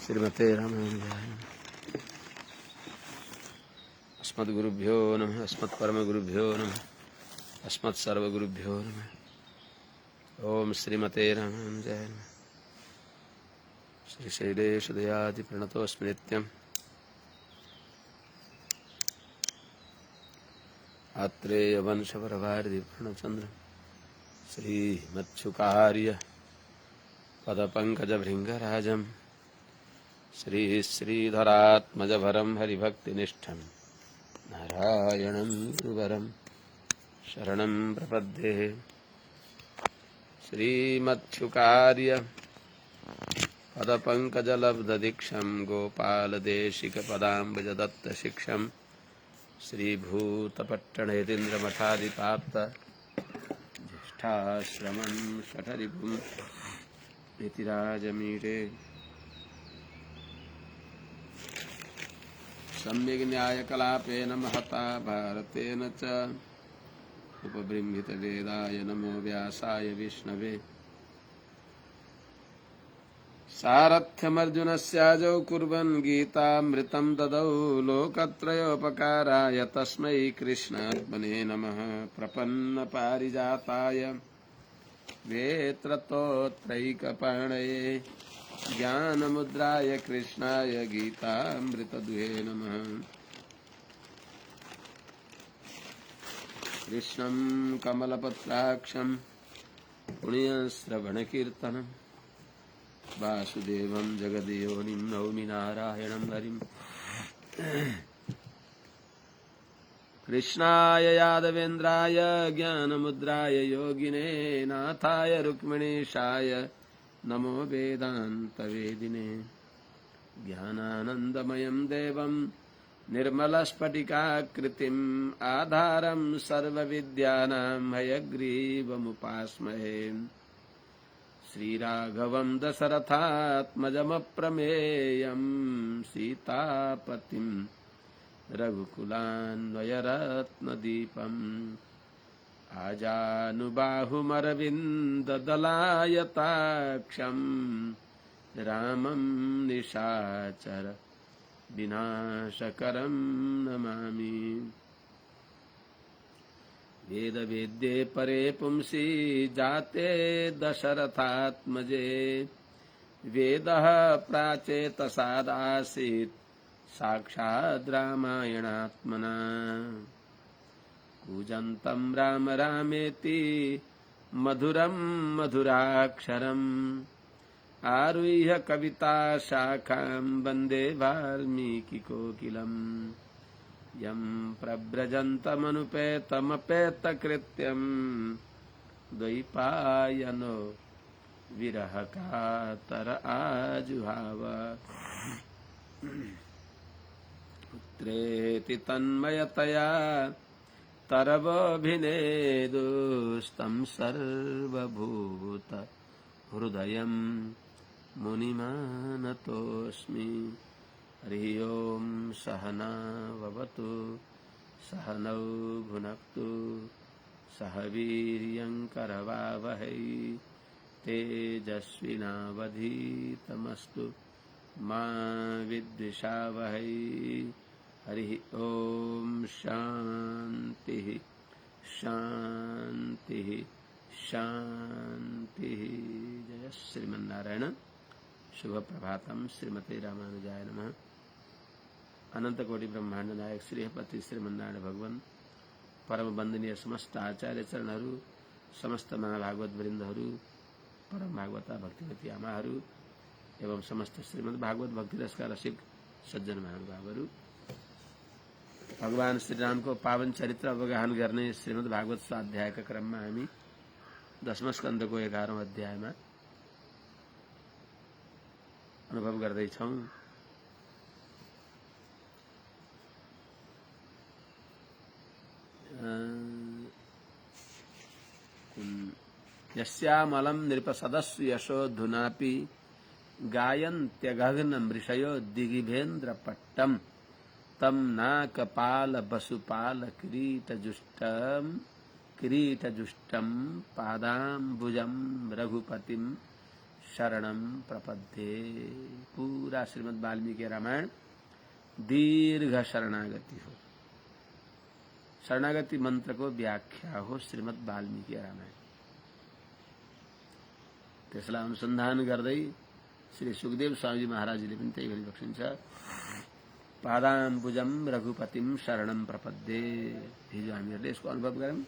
श्रीमते रामानुजाय अस्मद्गुरुभ्यो नमः अस्मत्परमगुरुभ्यो नमः अस्मत्सर्वगुरुभ्यो नमः। ओम श्रीमते रामानुजाय नमः। श्रीशैलेशदयादिप्रणतोऽस्मि नित्यम् आत्रेयवंशपरभारतीप्रणचन्द्र श्रीमच्छुकार्य पदपङ्कजभृङ्गराजम् श्रीश्रीधरात्मजभरं हरिभक्तिनिष्ठं नारायणं गुरुवरं शरणं प्रपद्ये। श्रीमच्छुकार्य पदपङ्कजलब्धदीक्षं गोपालदेशिकपदाम्बुजदत्तशिक्षं श्रीभूतपट्टणयतीन्द्रमठादिपाप्त ज्येष्ठाश्रमं शठरिपुं इतिराजमीरे। सम्यग् न्यायकलापेन महता भारतेन च उपबृंहितवेदाय नमो व्यासाय विष्णवे। सारथ्यमर्जुनस्याजौ कुर्वन् गीतामृतं ददौ लोकत्रयोपकाराय तस्मै कृष्णात्मने नमः। प्रपन्नपारिजाताय वेत्रतोत्रैकपाणये ज्ञानमुद्राय कृष्णाय गीतामृतदुहे नमः। कृष्णं कमलपत्राक्षं पुण्यश्रवणकीर्तनं वासुदेवं जगद्योनिं नौमि नारायणं हरिम्। कृष्णाय यादवेन्द्राय ज्ञानमुद्राय योगिने नाथाय रुक्मिणीशाय नमो वेदान्तवेदिने। ज्ञानानन्दमयं देवं निर्मलस्फटिकाकृतिम् आधारं सर्वविद्यानां हयग्रीवमुपास्महे। श्रीराघवं दशरथात्मजमप्रमेयं सीतापतिं रघुकुलान्वयरत्नदीपम् आजानुबाहुमरविन्ददलायताक्षं रामं निशाचर विनाशकरं नमामि। वेदवेद्ये परे पुंसि जाते दशरथात्मजे वेदः प्राचेतसादासीत् साक्षाद् रामायणात्मना। कूजन्तं राम रामेति मधुरं मधुराक्षरम् आरुह्य कविता शाखां वन्दे वाल्मीकिकोकिलम्। यं प्रव्रजन्तमनुपेतमपेतकृत्यं द्वैपायनो विरहकातर आजुहाव। पुत्रेति तन्मयतया तरवोऽभिनेदुस्तं सर्वभूत हृदयं मुनिमानतोऽस्मि। हरि ओं सहना भवतु सहनौ भुनक्तु सह वीर्यं करवावहै तेजस्विनावधीतमस्तु मा विद्विषावहै। हरि ओं शान्तिः शान्तिः शान्तिः। जय श्रीमन्नारायण। शुभ प्रभातम। श्रीमते रामानुजाय नमः। अनंत कोटि ब्रह्मांड नायक श्रीपति श्रीमन्नारायण भगवान परम वंदनीय समस्त आचार्य चरणहरू, समस्त महाभागवत वृन्दहरू, परम भागवता भक्तिमती आमाहरू एवं समस्त श्रीमद् भागवत भक्ति रसका रसिक सज्जन महानुभावहरू, भगवान श्री राम को पावन चरित्र अवगाहन गर्ने श्रीमद् भागवत स्वाध्यायका क्रममा हामी 10वां स्कन्धको 11औं अध्यायमा अनुभव गर्दैछौं। यस्यामलं नृपसदस्सु यशोधुनापि गायन्त्यगहनं ऋषयो दिगिभेन्द्रपट्टम् तं नाकपालवसुपाल किरीटजुष्टं पादाम्बुजं रघुपतिं शरणम प्रपद्ये। पूरा श्रीमद् वाल्मीकि रामायण दीर्घ शरणागति हो, शरणागति मंत्र को व्याख्या हो श्रीमद् वाल्मीकि रामायण। त्यसलाई अनुसन्धान गर्दै श्री सुखदेव स्वामी महाराजले पनि त्यही गरिबक्सिन्छ। पादाम्बुजम रघुपतिम शरणम प्रपद्ये। हिजो हामीहरूले यसको अनुभव गर्यौं।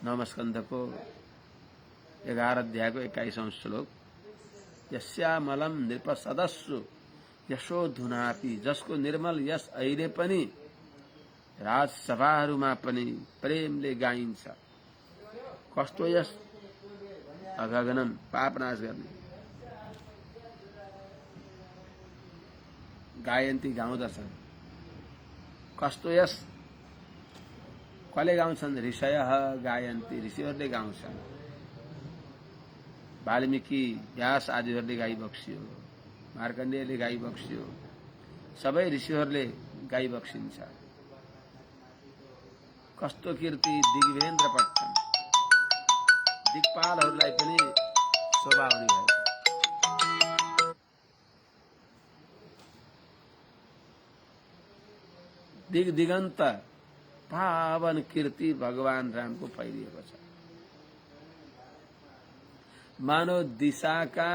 नवम स्कन्धको 11 अध्यायको 21औं श्लोक। यस्यामलम नृपसदस्सु यशोधुनापि, जसको निर्मल यश अहिले पनि राजसभाहरूमा पनि प्रेमले गाइन्छ। कस्तो यश? अगगनम, पाप नाश गर्ने। गायन्ती गाउँदछन्। कस्तो यश? कसले गाउँछन्? ऋषयः गायन्ती, ऋषिहरूले गाउँछन्। वाल्मीकि, व्यास आदिहरूले गाइबक्सियो, मार्कण्डेयले गाइबक्सियो, सबै ऋषिहरूले गाइबक्सिन्छ। कस्तो कीर्ति? दिग्वेन्द्र पट्टन, दिक्पालहरूलाई पनि शोभा हुने भएको। दिग दिगन्त पावन कीर्ति भगवान रामको फैलिएको छ। मानव दिशाका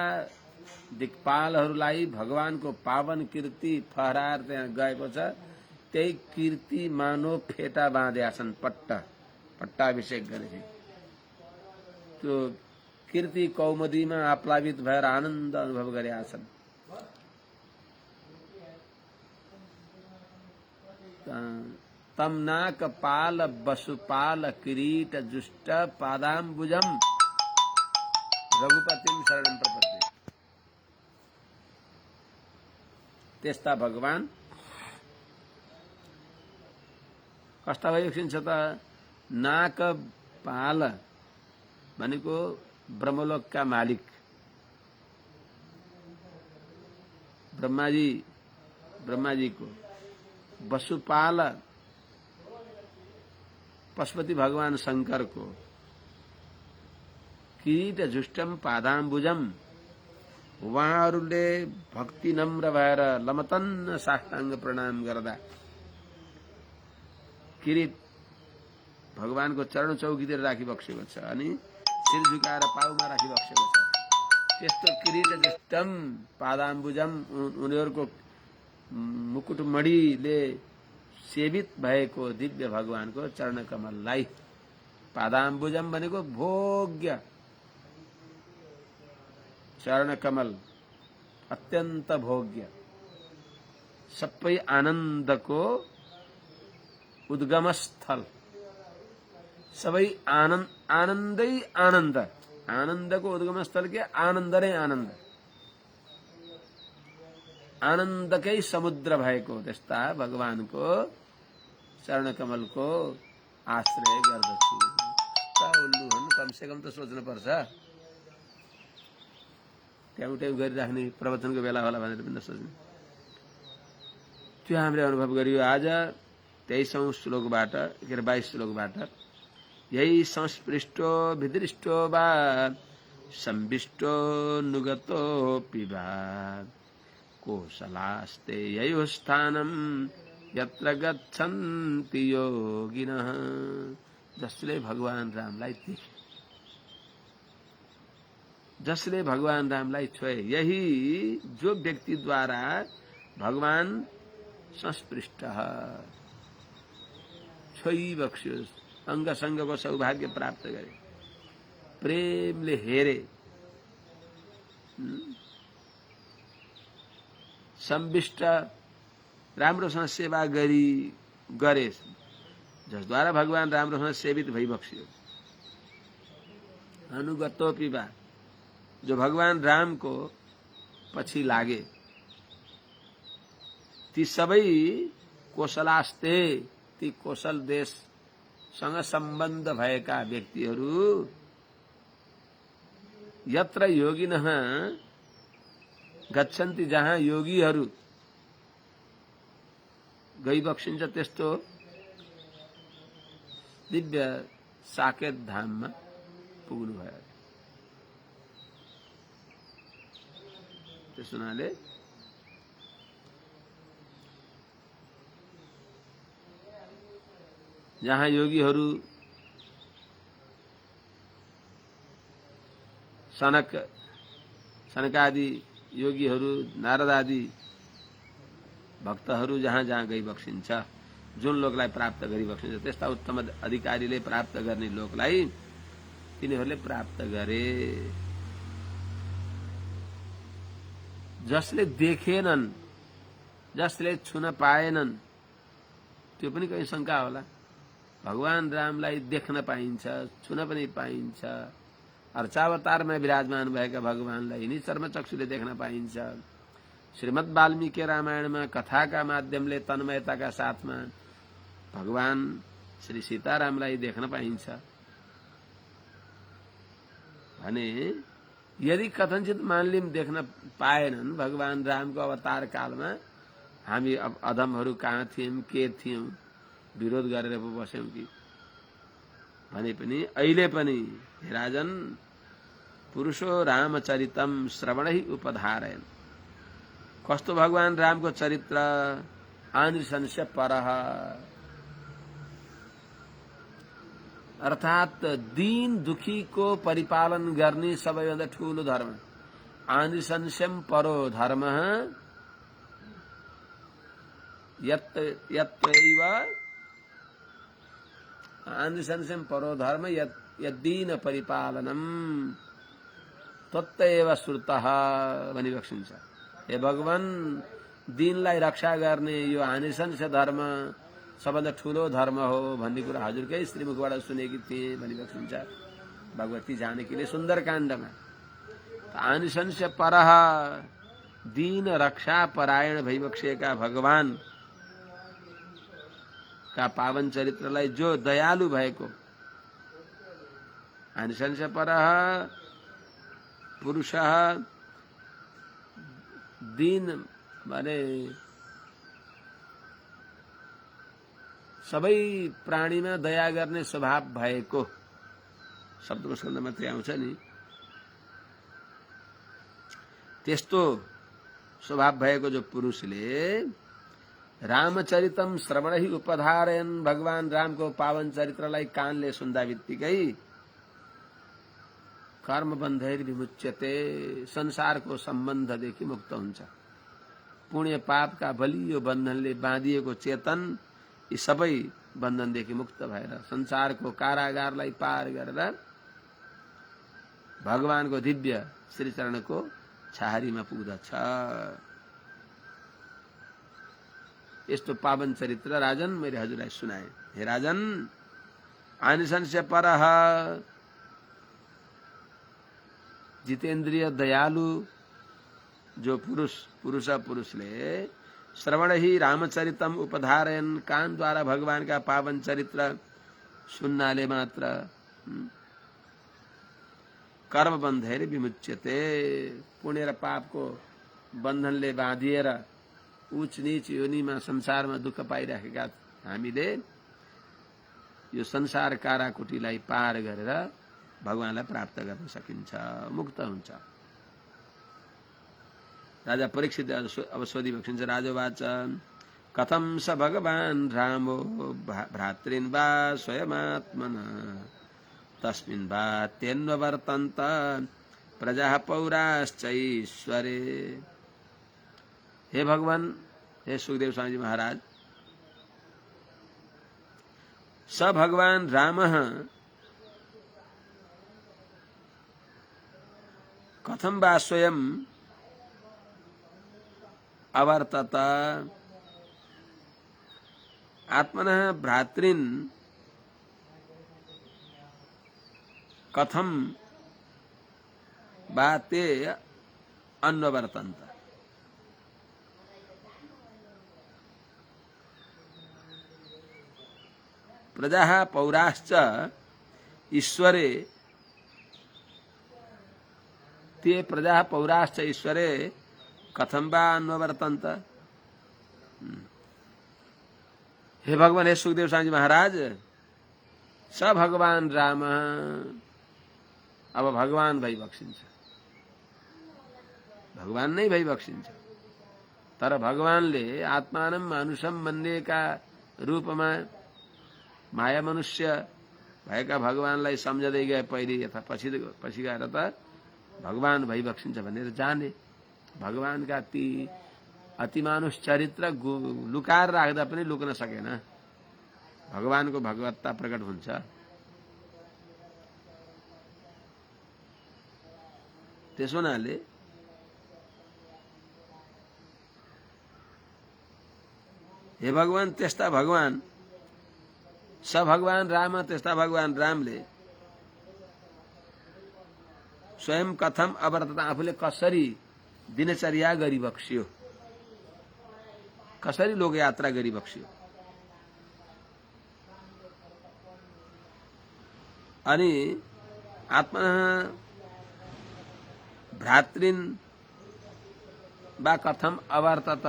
दिक्पालहरूलाई भगवानको पावन कीर्ति फहराएर त्यहाँ गएको छ। त्यही कीर्ति मानव फेटा बाँधेका छन्, पट्टाभिषेक गरेछन्। त्यो कीर्ति कौमुदीमा आप्लावित भएर आनन्द अनुभव गरेका छन्। तमनाक पाल वसुपाल किरीट जुष्ट पादाम्बुजम रघुपतिम शरणम प्रपद्ये। त्यस्ता भगवान कस्ता भइसकिन्छ त? नाक पाल भनेको ब्रह्मलोकका मालिक ब्रह्माजीको, वसुपाल पशुपति भगवान शंकरको, किरीट जुष्टम पादाम्बुजम, उहाँहरूले भक्ति नम्र भएर लमतन्न साष्टाङ्ग प्रणाम गर्दा किरीट भगवानको चरण चौकीतिर राखिबक्सेको छ अनि शिर झुकाएर पाउमा राखिबक्सेको छ। त्यस्तो किरीट जुष्टम पादाम्बुजम, उनीहरूको मुकुटमणिले सेवित भएको दिव्य भगवानको चरण कमललाई, पादाम्बुजम भनेको भोग्य चरण कमल, अत्यन्त भोग्य, सबै आनन्दको उद्गम स्थल, सबै आनन्दै आनन्द, आनन्दको उद्गम स्थल के आनन्द नै आनन्द, आनन्दकै समुद्र भएको त्यस्ता भगवानको चरण कमलको आश्रय गर्दछु। उल्लु हुन्, कमसे कम त सोच्नु पर्छ। ट्याउ ट्याउ गरिराख्ने प्रवचनको बेला होला भनेर पनि नसोच्ने। त्यो हामीले अनुभव गरियो आज 23औं श्लोकबाट, 22 श्लोकबाट। यही संस्पृष्टो विदृष्टो वा संविष्टो नुगतोऽपि वा कोसलास्ते ययो स्थानम यत्र गच्छन्ति योगिनः। जसले भगवान रामलाई देखे, जसले भगवान रामलाई छोए, यही जो व्यक्ति द्वारा भगवान संस्पृष्ट छोइबक्स्योस्, अंगसंगको सौभाग्य प्राप्त गरे, प्रेमले हेरे, संविष्ट राम्रोसँग सेवा गरे, जसद्वारा भगवान राम्रोसँग सेवित भइबक्स्यो। अनुगतोऽपि वा, जो भगवान राम को पछि लागे, ती सबै कोसलास्ते, ती कोसल देशसँग सम्बन्ध भएका व्यक्तिहरू, यत्र योगिनः गच्छन्ति, जहाँ योगीहरू गइबक्सिन्छ त्यस्तो दिव्य साकेत धाममा पुग्नु भयो। त्यस हुनाले जहाँ योगीहरू सनकादि योगीहरू नारद आदि भक्तहरू जहाँ जहाँ गई बक्सिन्छ, जुन लोकलाई प्राप्त गरी बक्सिन्छ त्यस्ता उत्तम अधिकारीले प्राप्त गर्ने लोकलाई तिनीहरूले प्राप्त गरे। जसले देखेनन्, जसले छुन पाएनन्, त्यो पनि कहीं शंका होला। भगवान रामलाई देख्न पाइन्छ, छुन पनि पाइन्छ। अर्चावतारमा विराजमान भएका भगवानलाई नि चर्मचक्षुले देख्न पाइन्छ। श्रीमद् वाल्मीकि रामायणमा कथाका माध्यमले तन्मयताका साथमा भगवान श्री सीतारामलाई देख्न पाइन्छ भने यदि कथनचित मानलिम देख्न पाएनन् भगवान रामको अवतार कालमा हामी अब अधमहरू कहाँ थियौं, के थियौं, विरोध गरेर पो बस्यौं कि भने पनि अहिले पनि हे राजन पुरुषो रामचरितम श्रवणै उपधारयन्। कस्तो भगवान रामको चरित्र, आनिशंस्य परः अर्थात दीन दुखीको परिपालन गर्ने सबैभन्दा ठूलो धर्म। आनिशंस्यम परो धर्म यत्तैव आनिशंस्यम परो धर्म यद्दीन परिपालनम तत्तैव श्रुतः भनी बक्सिन्छ। हे भगवान, दीनलाई रक्षा गर्ने यो आनिशंस्य धर्म सबभन्दा ठूलो धर्म हो भन्ने कुरा हजुरकै श्रीमुखबाट सुनेकी थिए भनी बक्सिन्छ भगवती जानकीले सुन्दरकाण्डमा। आनिशंस्य परः दीन रक्षा परायण भइबक्सिएका भगवान का पावन चरित्रलाई जो दयालु भएको, आनिशंस्य परः पुरुषः दीन माने सबै प्राणीमा दया गर्ने स्वभाव भएको, शब्दको स्कन्ध मात्रै आउँछ नि, त्यस्तो स्वभाव भएको जो पुरुषले रामचरितम श्रवणै उपधारयन् भगवान रामको पावन चरित्रलाई कानले सुन्दा बित्तिकै कर्मबन्धैर विमुच्यते संसारको सम्बन्धदेखि मुक्त हुन्छ। पुण्य पापका बलियो बन्धनले बाँधिएको चेतन यी सबै बन्धनदेखि मुक्त भएर संसारको कारागारलाई पार गरेर भगवानको दिव्य श्रीचरणको छाहारीमा पुग्दछ। यस्तो पावन चरित्र राजन मैले हजुरलाई सुनाए। हे राजन, आनिशंस्य परः जितेन्द्रिय दयालु जो पुरुषले श्रवण ही रामचरितम उपधारयन कान द्वारा भगवान का पावन चरित्र सुन्नाले मात्र कर्म बन्धेर विमुच्यते, पुण्य र पापको बन्धनले बाँधिएर उच्च नीच योनिमा संसारमा दुःख पाइराखेका हामीले यो संसार काराकुटीलाई पार गरेर भगवानलाई प्राप्त गर्न सकिन्छ, मुक्त हुन्छ। राजा परीक्षित अब सोधिबक्सिन्छ। राजोवाच कथं स भगवान् रामो भ्रातॄन् वा स्वयमात्मना तस्मिन् वा तेन्वर्तन्त प्रजाः पौराश्चैश्वरे। हे भगवान, हे सुखदेव स्वामी महाराज, स भगवान् रामः कथं वा स्वयं अवर्तत आत्मनः भ्रातॄन् कथं वा ते अन्वर्तन्त। प्रजाः पौराश्च ईश्वरे ते प्रजाः पौराश्च ईश्वरे कथं वा अन्वर्तन्त। हे भगवान, हे सुखदेव स्वामी महाराज, स भगवान राम अब भगवान भई बक्सिन्छ। भगवान नै भई बक्सिन्छ। तर भगवानले आत्मानं मानुषम मन्येका रूपमा माया मनुष्य भएका भगवानलाई सम्झदै गए पहिले, यथा पछि गएर त भगवान भई बक्सिन्छ भनेर जाने। भगवानका ती अतिमानुष चरित्र लुकाएर राख्दा पनि लुक्न सकेन। भगवानको भगवत्ता प्रकट हुन्छ। त्यसो हुनाले हे भगवान, त्यस्ता भगवान स भगवान राम, त्यस्ता भगवान रामले स्वयं कथम अवर्तत, आफूले कसरी दिनचर्या गरिबक्सियो, कसरी लोक यात्रा गरिबक्सियो। अनि आत्मा भ्रातृन वा कथम अवर्तत,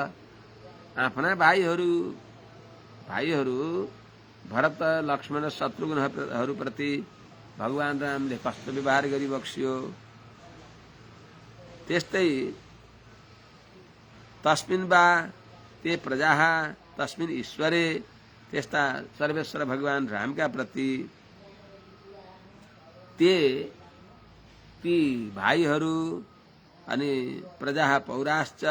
आफ्ना भाइहरू भरत लक्ष्मण शत्रुघ्नहरूप्रति भगवान रामले कस्तो व्यवहार गरिबक्सियो। त्यस्तै तस्मिन् वा ते प्रजाः तस्मिन् ईश्वरे, त्यस्ता सर्वेश्वर भगवान रामका प्रति ती भाइहरू अनि प्रजा पौराश्च,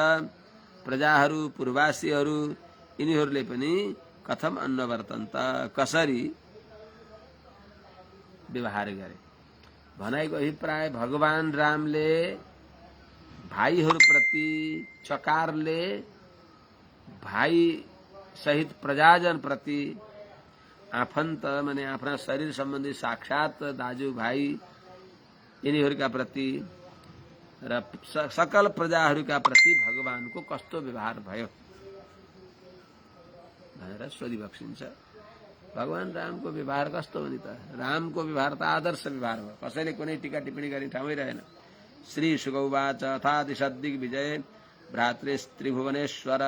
प्रजाहरू पूर्वासीहरू, यिनीहरूले पनि कथम अन्नवर्तन्त, कसरी व्यवहार गरे। भनाइको अभिप्राय भगवान रामले भाइहरूप्रति चकारले भाइ सहित प्रजाजन प्रति, आफन्त माने आफ्ना शरीर सम्बन्धी साक्षात दाजुभाइ यिनीहरूका प्रति र सकल प्रजाहरूका प्रति भगवानको कस्तो व्यवहार भयो भनेर सोधिबक्सिन्छ। भगवान रामको व्यवहार कस्तो हो नि त? रामको व्यवहार त आदर्श व्यवहार हो, कसैले कुनै टीका टिप्पणी गर्ने ठाउँै रहेन। श्री शुकौवाच अथादिशद्दिग्विजय भ्रातृस्त्रिभुवनेश्वर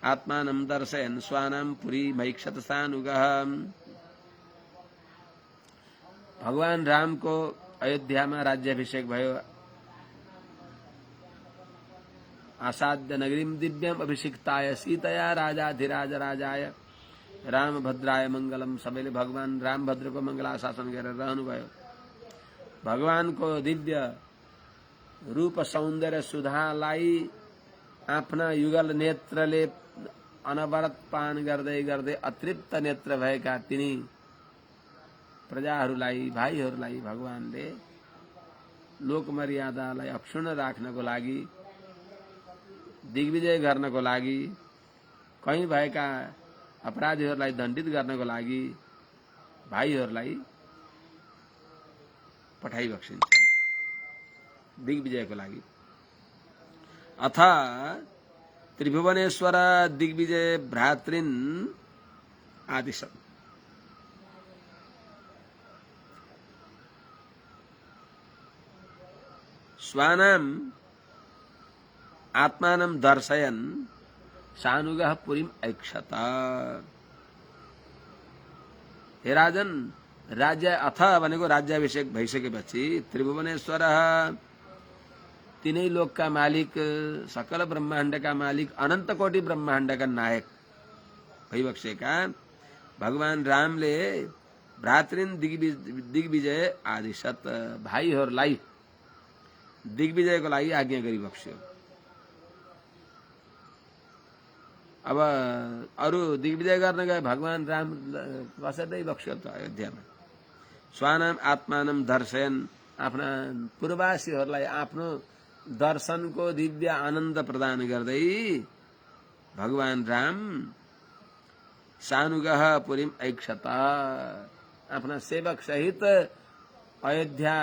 आत्मानं दर्शयन् स्वानां पुरी मैक्षत सानुगः। भगवान रामको अयोध्यामा राज्याभिषेक भयो। आसाद्य नगरीं दिव्यम अभिषिक्ताय सीतया राजाधिराज राजाय रामभद्राय मंगलम। सबैले भगवान रामभद्रको मंगलाशासन गरेर रहनुभयो। भगवानको दिव्य रूप सौन्दर्य सुधालाई आफ्ना युगल नेत्रले अनवरत पान गर्दै गर्दै अतृप्त नेत्र भएका तिनी प्रजाहरूलाई, भाइहरूलाई भगवानले लोकमर्यादालाई अक्षुण्ण राख्नको लागि, दिग्विजय गर्नको लागि, कहीँ भएका अपराधीहरूलाई दण्डित गर्नको लागि भाइहरूलाई पठाइबक्सिन्छ दिग्विजयको लागि। अथ त्रिभुवनेश्वर दिग्विजय भ्रातृन् आदिशत्। स्वानाम् आत्मानं दर्शयन् सानुगः पुरीम् ऐक्षत। हे राजन, राज्य अथ भनेको राज्याभिषेक भइसकेपछि त्रिभुवनेश्वर, तीनै लोकका मालिक, सकल ब्रह्माण्डका मालिक, अनन्त कोटि ब्रह्माण्डका नायक भइबक्सेका भगवान रामले भ्रातृन् दिग्विजय आदिशत, भाइहरूलाई दिग्विजयको लागि आज्ञा गरिबक्स्यो। अब अरू दिग्विजय गर्न गए भगवान राम कसरी बक्स्यो त अयोध्यामा। स्वानाम आत्मानम दर्शयन्, आफ्ना पूर्वासीहरूलाई आफ्नो दर्शनको दिव्य आनन्द प्रदान गर्दै भगवान राम सानुगः पुरीम ऐक्षत, आफ्ना सेवक सहित अयोध्या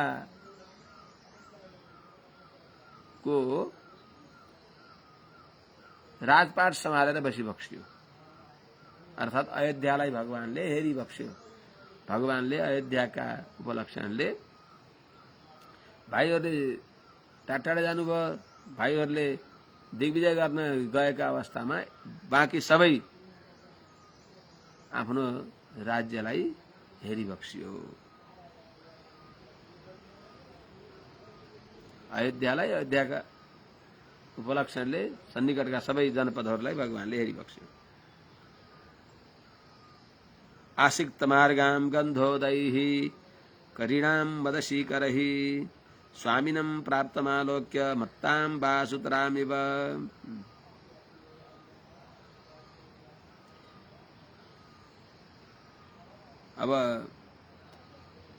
को राजपाट सम्हालेर बसिबक्स्यो। अर्थात अयोध्यालाई भगवानले हेरिबक्स्यो। भगवानले अयोध्याका उपलक्षणले भाइहरूले टाढा जानुभयो। भाइहरूले दिग्विजय गर्न गएका अवस्थामा बाँकी सबै आफ्नो राज्यलाई हेरिबक्स्यो। अयोध्यालाई, अयोध्याका उपलक्षणले सन्निकटका सबै जनपदहरूलाई भगवानले हेरिबक्स्यो। आसिक्त मार्गाम गन्धोदैः करीणाम वदशीकरैः स्वामिनं प्राप्तमालोक्य मत्तां वासुतरामिव। अब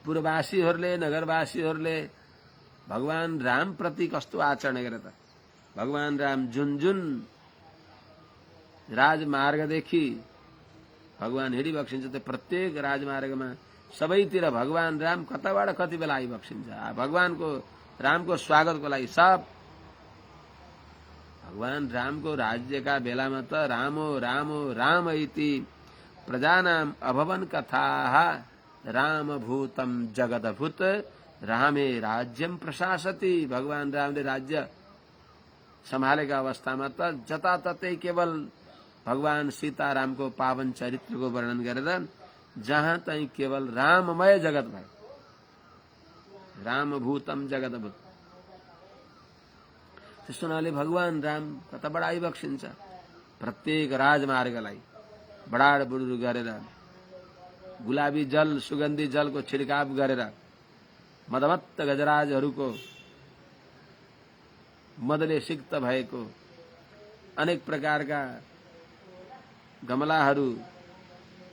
पूर्ववासीहरूले नगरवासीहरूले भगवान राम प्रति कस्तो आचरण गरे त। भगवान राम जुन जुन राजमार्गदेखि भगवान हिँडिबक्सिन्छ त्यो प्रत्येक राजमार्गमा सबैतिर भगवान राम कताबाट कति बेला आइबक्सिन्छ। भगवानको रामको स्वागतको लागि सब भगवान रामको राज्यका बेलामा त रामो रामो राम इति प्रजानाम अभवन कथाः रामभूतं जगदभूत रामे राज्यम प्रशासति। भगवान रामले राज्य सम्हालेका अवस्थामा त जताततै केवल भगवान सीतारामको पावन चरित्रको वर्णन गरेर जहाँ तै केवल राममय जगत भयो। रामभूतम जगदभूत। त्यस्तो हुनाले भगवान राम कताबाट आइबक्सिन्छ। प्रत्येक राजमार्गलाई बडाड बुडुर गरेर गुलाबी जल सुगन्धी जलको छिड़काव गरेर मदमत्त गजराजहरूको मदले सिक्त भएको अनेक प्रकारका गमलाहरू,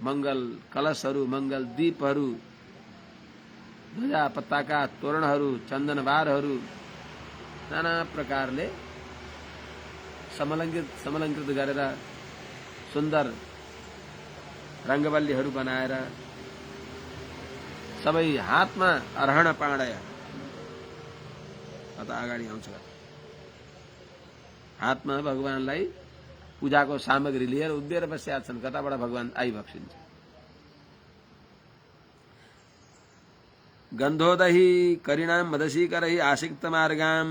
मंगल कलशहरू, मंगल दीपहरू, ध्वजा पताका तोरणहरू, चन्दनबारहरू नाना प्रकारले समलङ्कृत गरेर सुन्दर रंगवल्लीहरू बनाएर सबै हातमा अर्हण पाण्डय अत अगाडि आउँछ। हातमा भगवानलाई पूजाको सामग्री लिएर उभिएर बसेका छन्। कताबाट भगवान आइबक्सिन्छ। गन्धोदही करीणाम मदशीकरहि आसिक्त मार्गाम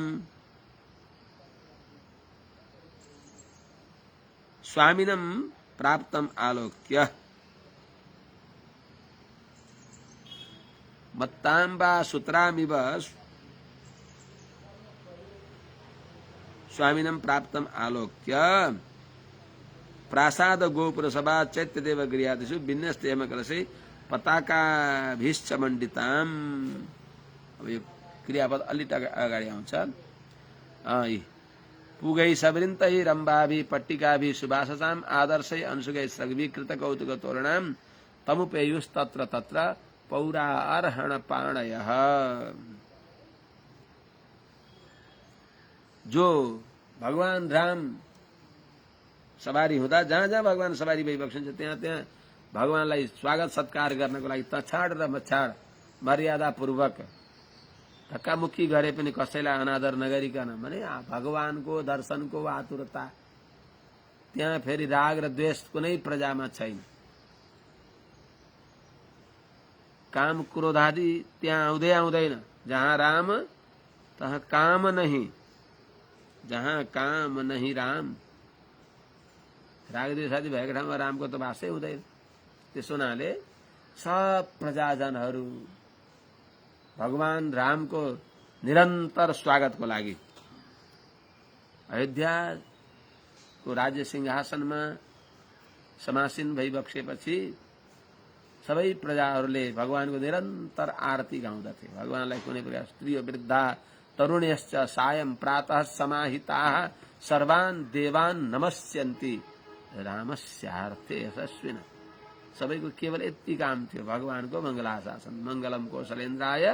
स्वामिनं प्राप्तम आलोक्य मत्तांबा सुतरामिव स्वामिनं प्राप्तम आलोक्य प्रासाद गोपुर सभा चैत्य देव गृहादिषु विन्यस्तेम कलशे पताकाभिश्च मण्डिताम्। अब यो क्रियापद अलि अगाडि आउँछ। पुगै सबरिन्तै रम्भाभि पट्टिकाभि सुभाषसाम् आदर्शै अंशुकै सग्भि कृत कौतुक तोरणाम् तमुपेयुस्तत्र तत्र पौरा अर्हण पाणयः। जो भगवान राम सवारी हुँदा जहाँ जहाँ भगवान सवारी भइबक्सिन्छ त्यहाँ त्यहाँ भगवानलाई स्वागत सत्कार गर्नको लागि तछाड र मछाड मर्यादा पूर्वक धक्कामुक्की गरे पनि कसैलाई अनादर नगरिकन भने भगवानको दर्शनको आतुरता त्यहाँ फेरि राग र द्वेष कुनै प्रजामा छैन। काम क्रोध आदि त्यहाँ आउँदै आउँदैन। जहाँ राम तहाँ काम नहीं, जहाँ काम नहीं राम। राग द्वेष आदि भएको ठाउँमा रामको त वासै हुँदैन। त्यसो हुनाले सब प्रजाजनहरू भगवान रामको निरन्तर स्वागतको लागि अयोध्याको राज्य सिंहासनमा समासीन भइबक्सेपछि सबै प्रजाहरूले भगवानको निरन्तर आरती गाउँदथे। भगवानलाई कुनै प्रकार स्त्री वृद्धा तरुण्यश्च सायं प्रातः समाहिताः सर्वान् देवान् नमस्यन्ति रामस्यार्थे यशस्विन। सबैको केवल यति काम थियो भगवानको मंगलाशासन। मंगलम कौशलेन्द्राय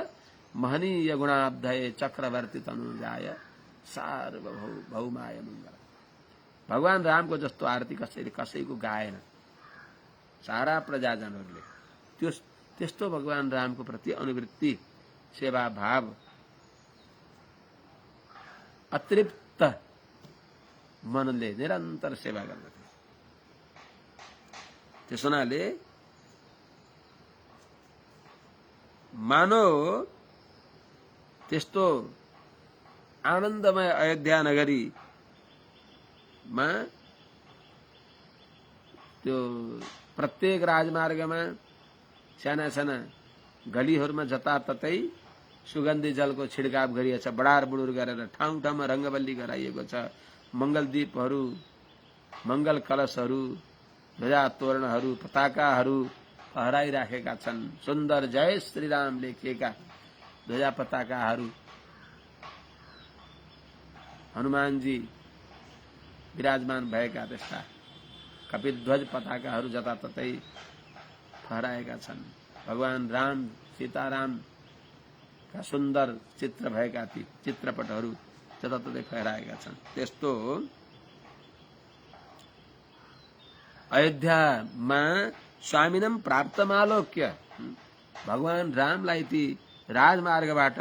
महनीय गुणाब्धये चक्रवर्ती तनुजाय सार्वभौमाय मंगल। भगवान रामको जस्तो आरती कसैले कसैको गाएन। सारा प्रजाजनहरूले त्यस्तो भगवान रामको प्रति अनुवृत्ति सेवा भाव अतृप्त मनले निरन्तर सेवा गर्दथे। त्यसो हुनाले मानव त्यस्तो आनन्दमय अयोध्या नगरीमा त्यो प्रत्येक राजमार्गमा साना साना गलीहरूमा जताततै सुगन्धी जलको छिड्काव गरिएको छ, बडार बुडुर गरेर ठाउँ ठाउँमा रङ्गबल्ली गराइएको छ, मङ्गलदीपहरू, मङ्गल कलशहरू, ध्वजा तोरणहरू, पताकाहरू फहराइराखेका छन्। सुन्दर जय श्रीराम लेखिएका ध्वजा पताकाहरू, हनुमानजी विराजमान भएका त्यस्ता कपिध्वज पताकाहरू जताततै फहराएका छन्। भगवान राम सीतारामका सुन्दर चित्र भएका ती चित्रपटहरू जताततै फहराएका छन्। त्यस्तो अयोध्यामा स्वामिनम प्राप्तमालोक्य भगवान रामलाई ती राजमार्गबाट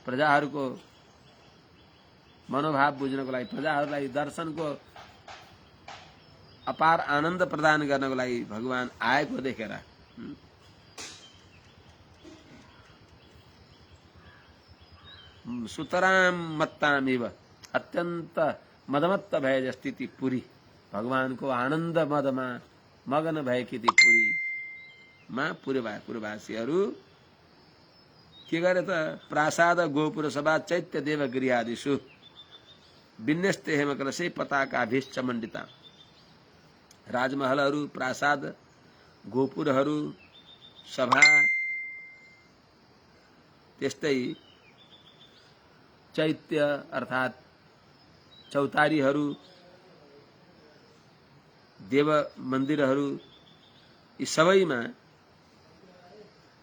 प्रजाहरूको मनोभाव बुझ्नको लागि, प्रजाहरूलाई दर्शनको अपार आनन्द प्रदान गर्नको लागि भगवान आएको देखेर सुतराम मत्तामिव अत्यन्त मदमत्त भए जस्ती ती पुरी, भगवानको आनन्द मदमा मगन भएकी ती पुरीमा पुरवासीहरू के गरे त? प्रासाद गोपुर सभा चैत्य देव गृहादिषु विन्यस्ते हेमकलशै पताकाभिश्च मण्डिता। राजमहलहरू, प्रासाद, गोपुरहरू, सभा, त्यस्तै चैत्य अर्थात् चौतारीहरू, देव मन्दिरहरू, यी सबैमा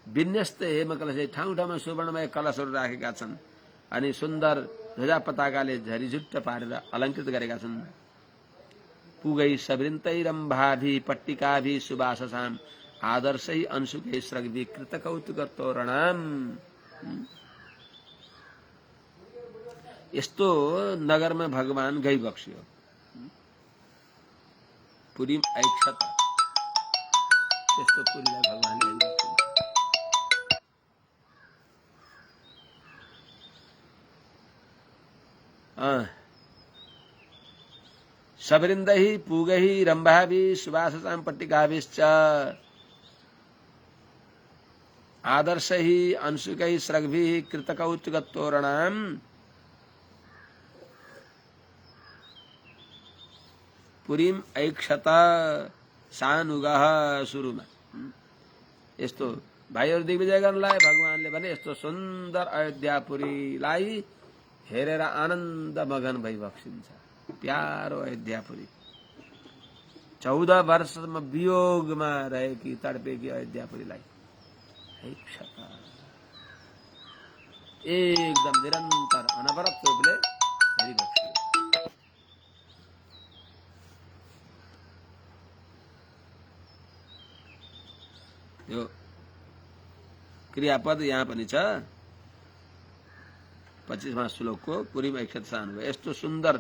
विन्यस्त हेमकलशै ठाउँ ठाउँमा सुवर्णमय कलशहरू राखेका छन् अनि सुन्दर ध्वजा पताकाले झरीझुट्ट पारेर अलङ्कृत गरेका छन्। पुगै सबृन्तैरम्भाभि पट्टिकाभि सुबाससाम आदर्शै अंशुकै स्रग्भि कृतकौतुक तोरणाम। यस्तो नगरमा भगवान गइबक्स्यो। पुरीम ऐक्षत, त्यस्तो पुरीलाई भगवानले गइबक्स्यो। सबृन्दै पूगै रम्भाभि सुबाससाम पट्टिकाभिश्च आदर्शै अंशुकै स्रग्भि कृतकौतुक तोरणाम। पुरीम ऐक्षत सानुगः सुरुमा। यस्तो भाइहरू दिग्विजय गर्नलाई भगवानले भने यस्तो सुन्दर अयोध्यापुरीलाई हेरेर आनन्द मगन भइबक्सिन्छ। प्यारो अयोध्यापुरी, 14 वर्षमा वियोगमा रहेकी तडपेकी अयोध्यापुरीलाई ऐक्षत एकदम निरन्तर अनवरत रूपले हेरिबक्स्यो। यो क्रियापद यहाँ पनि छ 25वां श्लोकको पुरीमा ऐक्षत सानुगः। यस्तो सुन्दर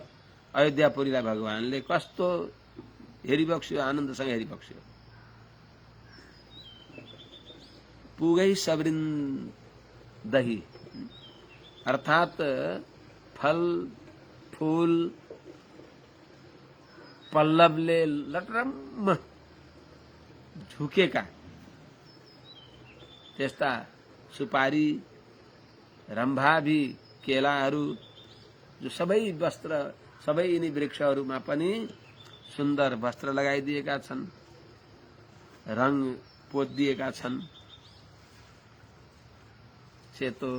अयोध्यापुरीलाई भगवानले कस्तो हेरिबक्स्यो, आनन्दसँग हेरिबक्स्यो। पुगै सबृन्दहि अर्थात फल फूल पल्लवले लटरम्म झुकेका त्यस्ता सुपारी, रम्भाभि केलाहरू, जो सबै वस्त्र, सबै यिनी वृक्षहरूमा पनि सुन्दर वस्त्र लगाइदिएका छन्, रंग पोतिदिएका छन्। सेतो,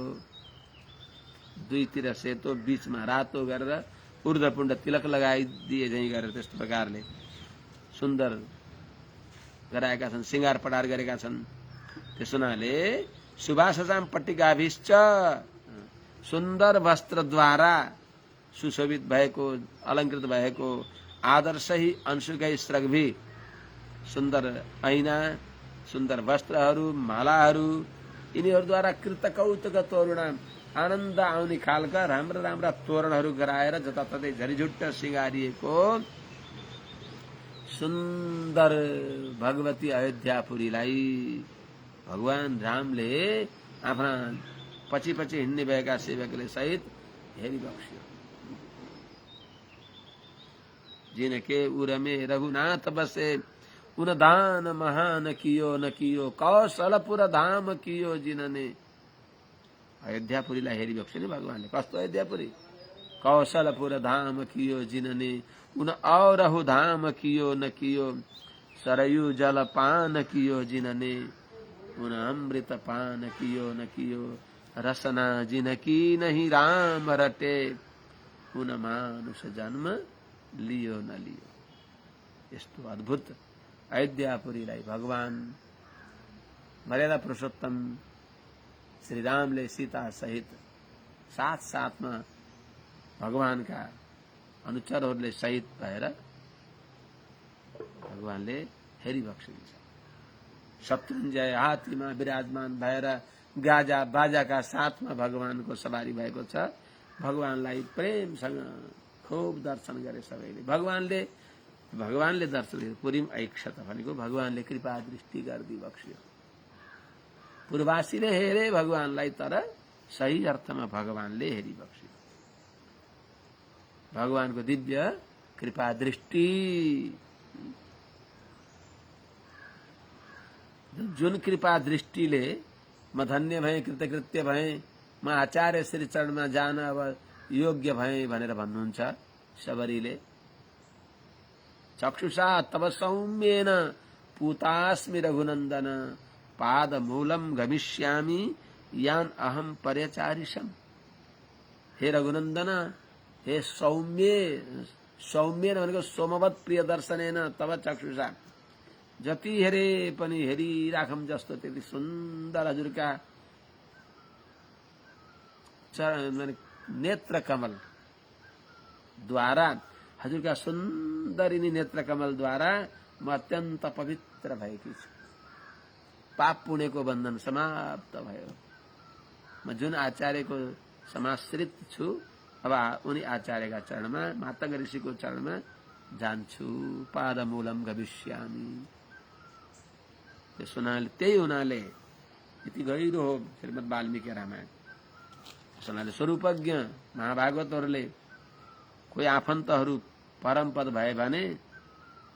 दुईतिर सेतो, बीचमा रातो गरेर ऊर्ध्वपुण्ड तिलक लगाइदिए झैं गरेर त्यस्तो प्रकारले सुन्दर गराएका छन्, सिंगार पटार गरेका छन्। त्यस हुनाले सुबाससाम पट्टिकाभिश्च सुन्दर वस्त्रद्वारा सुशोभित भएको, अलङ्कृत भएको, आदर्शै अंशुकै स्रग्भि सुन्दर ऐना, सुन्दर वस्त्रहरू, मालाहरू, यिनीहरूद्वारा कृतकौतुक तोरण आनन्द आउने खालका राम्रा राम्रा तोरणहरू गराएर जताततै झरीझुट्ट सिंगारिएको सुन्दर भगवती अयोध्यापुरीलाई भगवान रामले आफ्ना पछि पछि हिँड्ने भएका सेवकले सहित हेरिबक्स्यो। जिनके उरमे रघुनाथ बसे उन दान महान कियो न कियो, कौशलपुर धाम कियो जिनने अयोध्यापुरीलाई हेरिबक्स्यो नि भगवानले। कस्तो अयोध्यापुरी? कौशलपुर धाम कियो जिनने उन औरहु धाम कियो न कियो, सरयू जल पान कियो जिनने उन अमृत पान कियो न कियो, रसना जिनकी नहीं राम रटे उन मानुष जन्म लियो न लियो। यस्तो अद्भुत अयोध्यापुरीलाई भगवान मर्यादा पुरुषोत्तम श्री रामले सीता सहित साथ साथमा भगवानका अनुचरहरूले सहित भएर भगवानले हेरिबक्सिन्छ। शत्रुञ्जय हात्तीमा विराजमान भएर गाजा बाजाका साथमा भगवानको सवारी भएको छ। भगवानलाई प्रेमसँग खूब दर्शन गरे सबैले। भगवानले दर्शन गरे। पुरीम ऐक्षत भनेको भगवानले कृपा दृष्टि गर्दी बक्स्यो। पूर्वासीले हेरे भगवानलाई, तर सही अर्थमा भगवानले हेरिबक्स्यो। भगवानको दिव्य कृपा दृष्टि, जुन कृपा दृष्टिले म धन्य भए, कृतकृत्य भए, म आचार्य श्री चरणमा जान अब योग्य भए भनेर भन्नुहुन्छ सबरीले। चक्षुषा तव सौम्येन पूतास्मि रघुनन्दन, पाद मूलम गमिष्यामि यान अहम पर्यचारिषम। हे रघुनन्दन, हे सौम्य भनेको सोमवत प्रिय दर्शनेन तव चक्षुषा, जति हेरे पनि हेरिराखम जस्तो त्यति सुन्दर हजुरका नेत्र कमल द्वारा, हजुरका सुन्दरिनी नेत्र कमल द्वारा म अत्यन्त पवित्र भएकी छु। पाप पुण्यको बन्धन समाप्त भयो। म जुन आचार्यको समाश्रित छु, अब उनी आचार्यका चरणमा, मातंग ऋषिको चरणमा जान्छु। पादमूलम गमिष्यामि। त्यही हुनाले यति गहिरो हो श्रीमद् वाल्मीकि रामायण। त्यसैले स्वरूपज्ञ महाभागवतहरूले कोही आफन्तहरू परम पद भए भने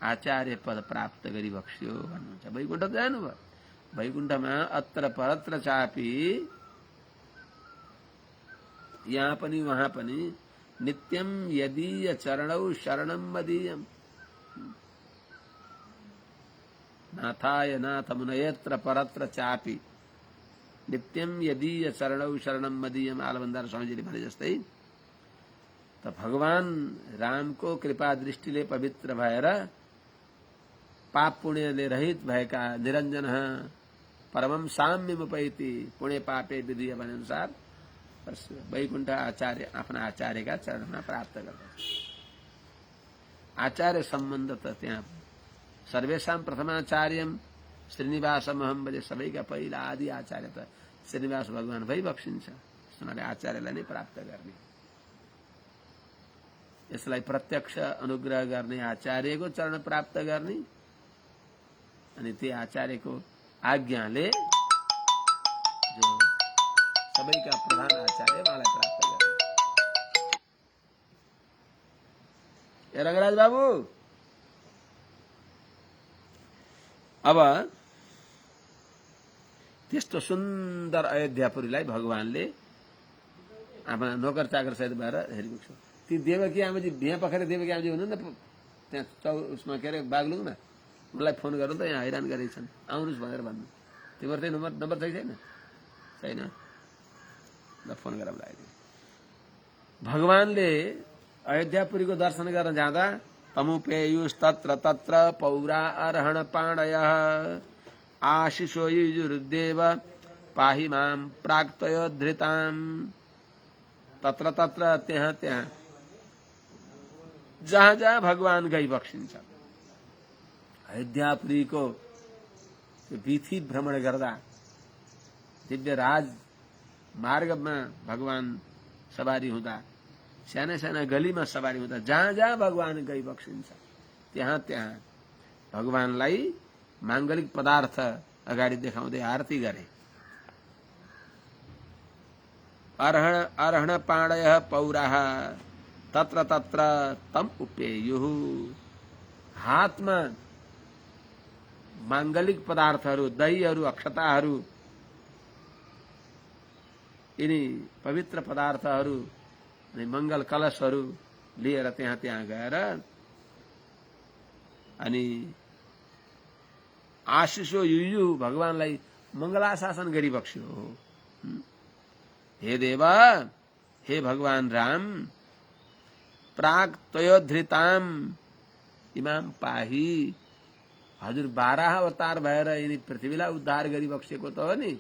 आचार्य पद प्राप्त गरिबक्स्यो भन्नुहुन्छ। वैकुण्ठ जानुभयो। वैकुण्ठमा अत्र परत्र चापि, यहाँ पनि वहाँ पनि नित्यम यदीय चरणौ शरणम मदीयम, नाथाय नाथ मुनयत्र परत्र चापि, नित्यम यदीय चरणौ शरणम मदीयम। आलबन्दार स्वामीजीले भने जस्तै त भगवान रामको कृपा दृष्टिले पवित्र भएर पाप पुण्यले रहित भएका निरञ्जन परमम साम्यमुपैति पुण्य पापे विधि भने अनुसार वैकुण्ठ आचार्य आफ्ना आचार्यका चरणमा प्राप्त गर्दछ। आचार्य सम्बन्ध त त्यहाँ सर्वेषां प्रथमाचार्यम श्रीनिवासमहं भजे, सबैका पहिला आदि आचार्य त श्रीनिवास भगवान भइबक्सिन्छ। उहाँले आचार्यलाई नै प्राप्त गर्ने, यसलाई प्रत्यक्ष अनुग्रह गर्ने आचार्यको चरण प्राप्त गर्ने, अनि त्यो आचार्यको आज्ञाले जो सबैका प्रधान आचार्य उहाँलाई प्राप्त गर्ने। ए रंगराज बाबू, अब त्यस्तो सुन्दर अयोध्यापुरीलाई भगवानले आफ्ना नोकर चाकर सहित भएर हेरिबक्स्यो। ती देवकी आमाजी, बिहा पखेर देवकी आमाजी हुनु न त्यहाँ उसमा के अरे बागलुङमा, उनलाई फोन गर्नु त यहाँ हैरान गरेका छन्, आउनुहोस् भनेर भन्नु। तिम्रो चाहिँ नम्बर छैन? छैन, ल फोन गरेर बोलाइदियो। भगवानले अयोध्यापुरीको दर्शन गर्न जाँदा तमुपेयुस्तत्र तत्र पौरा अर्हण पाणयः, आशिषो युजुर्देव पाहि मां प्राक्तयो धृताम्। तत्र तत्र त्यहाँ त्यहाँ जहाँ जहाँ भगवान गइबक्सिन्छ। अयोध्यापुरीको वीथि भ्रमण गर्दा, दिव्य राज मार्गमा भगवान सवारी हुँदा, साना साना गलीमा सवारी हुँदा, जहाँ जहाँ भगवान गइबक्सिन्छ त्यहाँ त्यहाँ भगवानलाई मांगलिक पदार्थ अगाडि देखाउँदै आरती गरे। अर्हण पाणयः पौराः तत्र तत्र तम उपेयुः। हातमा मांगलिक पदार्थहरू, दहीहरू, अक्षताहरू यिनी पवित्र पदार्थहरू अनि मंगल कलशहरू लिएर त्यहाँ गएर अनि आशिषो युयु भगवानलाई मंगलाशासन गरिबक्स्यो। हे देवा, हे भगवान राम, प्राग तयोधृताम इमाम पाही। हजुर 12 अवतार भएर यिनी पृथ्वीलाई उद्धार गरिबक्सेको त हो नि।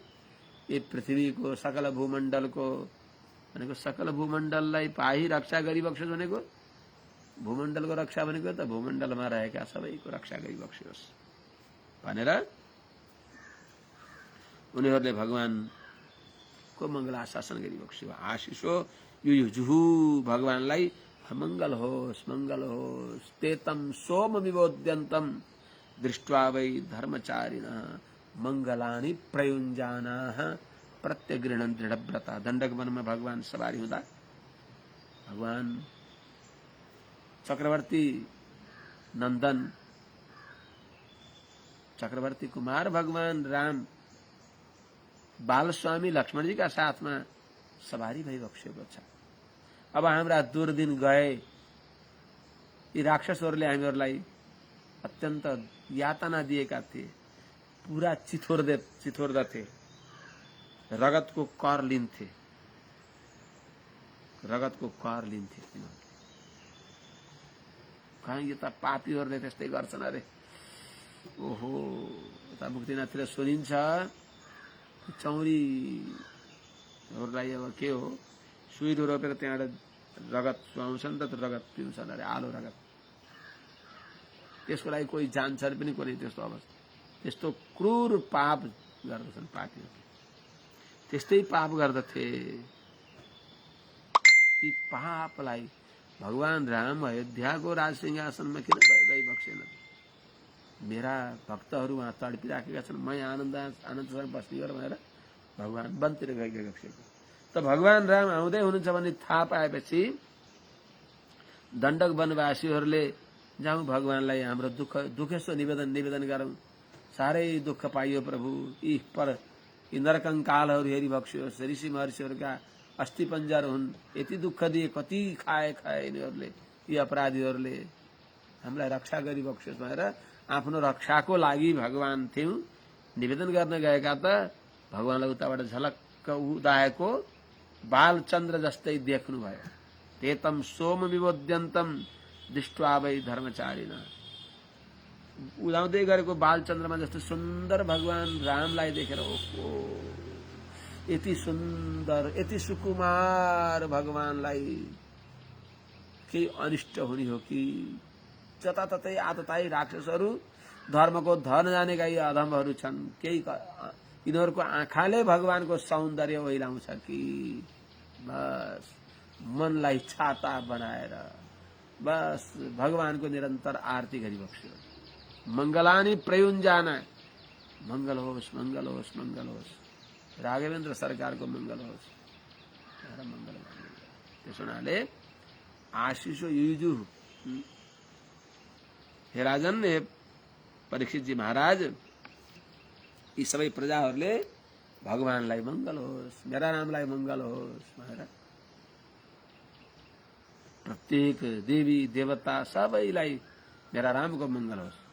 यो पृथ्वीको सकल भूमण्डलको भनेको सकल भूमण्डललाई पाही रक्षा गरिबक्स्योस् भनेको भूमण्डलको रक्षा भनेको त भूमण्डलमा रहेका सबैको रक्षा गरिबक्स्योस् भनेर उनीहरूले भगवानको मंगलाशासन गरिबक्स्यो। आशिषो युजुहु भगवानलाई मंगल होस् मंगल होस्। तेतम सोम विबोध्यन्तम दृष्ट्वा वै धर्मचारिणः मंगलानि प्रयुञ्जानाः प्रत्यगृह्णन् दृढव्रता। दण्डक वनमा भगवान सवारी हुँदा भगवान चक्रवर्ती नंदन चक्रवर्ती कुमार भगवान राम बालस्वामी लक्ष्मण जी का साथमा सवारी भइबक्सेको छ। अब हाम्रा दूर दिन गए यी राक्षसहरूले हामीहरूलाई अत्यन्त यातना दिएका थिए। पूरा चिथोर्दथे, रगतको कर लिन्थे, रगतको कर लिन्थे। कहाँ यो त पापीहरूले त्यस्तै गर्छन् अरे। ओहो, उता मुक्तिनाथतिर सुनिन्छ चौरीहरूलाई अब के हो, सुइरो रोपेर त्यहाँबाट रगत सुहाउँछन् त रगत पिउँछन् अरे, आलो रगत। त्यसको लागि कोही जान्छन् पनि कोही त्यस्तो अवस्था। त्यस्तो क्रूर पाप गर्दछन् पापीहरू। त्यस्तै पाप गर्दथे। ती पापलाई भगवान राम अयोध्याको राज सिंहासनमा किन रहिबक्सेन? मेरा भक्तहरू वहाँ तडपिराखेका छन्, म आनन्दसँग बस्ने गर भनेर भगवान वनतिर गइबक्सेको। त भगवान राम आउँदै हुनुहुन्छ भन्ने थाहा पाएपछि दण्डक वनवासीहरूले जाउँ भगवानलाई हाम्रो दुखेश्व निवेदन गरौँ। साह्रै दुःख पाइयो प्रभु। यी नरकंकालहरू हेरिबक्स्योस्। ऋषि महर्षिहरूका अस्थि पञ्जर हुन्। यति दुःख दिए, कति खाए यिनीहरूले, यी अपराधीहरूले। हामीलाई रक्षा गरिबक्स्योस् भनेर आफ्नो रक्षाको लागि भगवान थियौं निवेदन गर्न गएका त भगवानलाई उताबाट झलक्क उदाएको बालचन्द्र जस्तै देख्नु भयो। तेतम सोम विबोध्यन्तम दृष्ट्वा वै धर्मचारिणः। उदाउँदै गरेको बालचन्द्रमा जस्तो सुन्दर भगवान रामलाई देखेर ओहो, यति सुन्दर यति सुकुमार भगवानलाई केही अनिष्ट हुने हो कि? जताततै आतताई राक्षसहरू, धर्मको धन जानेका यी अधमहरू छन्। केही यिनीहरूको आँखाले भगवानको सौन्दर्य ओइलाउँछ कि? बस मनलाई छाता बनाएर बस भगवानको निरन्तर आरती गरिबक्स्यो। मंगलानि प्रयुञ्जाना, मंगल होस् मंगल होस् मंगल होस्, राघवेन्द्र सरकारको मंगल होस् र मंगल त्यसो हुनाले आशिषो युजु। हे राजन, हे परीक्षितजी महाराज, यी सबै प्रजाहरूले भगवानलाई मंगल होस्, मेरा नामलाई मंगल होस् भनेर प्रत्येक देवी देवता सबैलाई मेरा रामको मंगल होस्।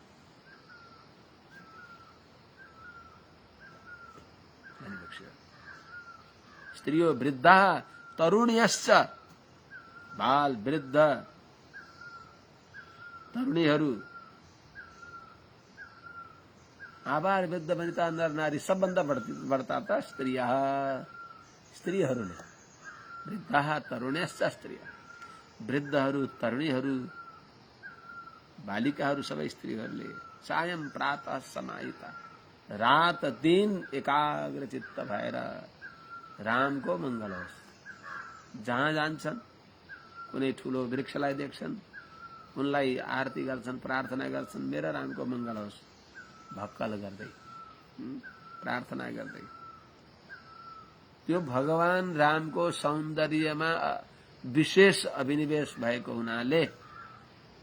स्त्रियो वृद्धा तरुण्यश्च, बाल वृद्ध तरुणीहरू, आबाल वृद्ध वनिता नर नारी सबभन्दा बढ्ता त स्त्रीहरूले। वृद्धा तरुण्यश्च स्त्रियः, वृद्धहरू तरुणीहरू बालिकाहरू सबै स्त्रीहरूले सायं प्रातः समाहिता, रात दिन एकाग्रचित्त भएर रामको मंगल होस्। जहाँ जान्छन् कुनै ठूलो वृक्षलाई देख्छन्, उनलाई आरती गर्छन्, प्रार्थना गर्छन्, मेरा रामको मंगल होस् भक्कल गर्दै, प्रार्थना गर्दै। त्यो भगवान रामको सौन्दर्यमा विशेष अभिनिवेश भएको हुनाले,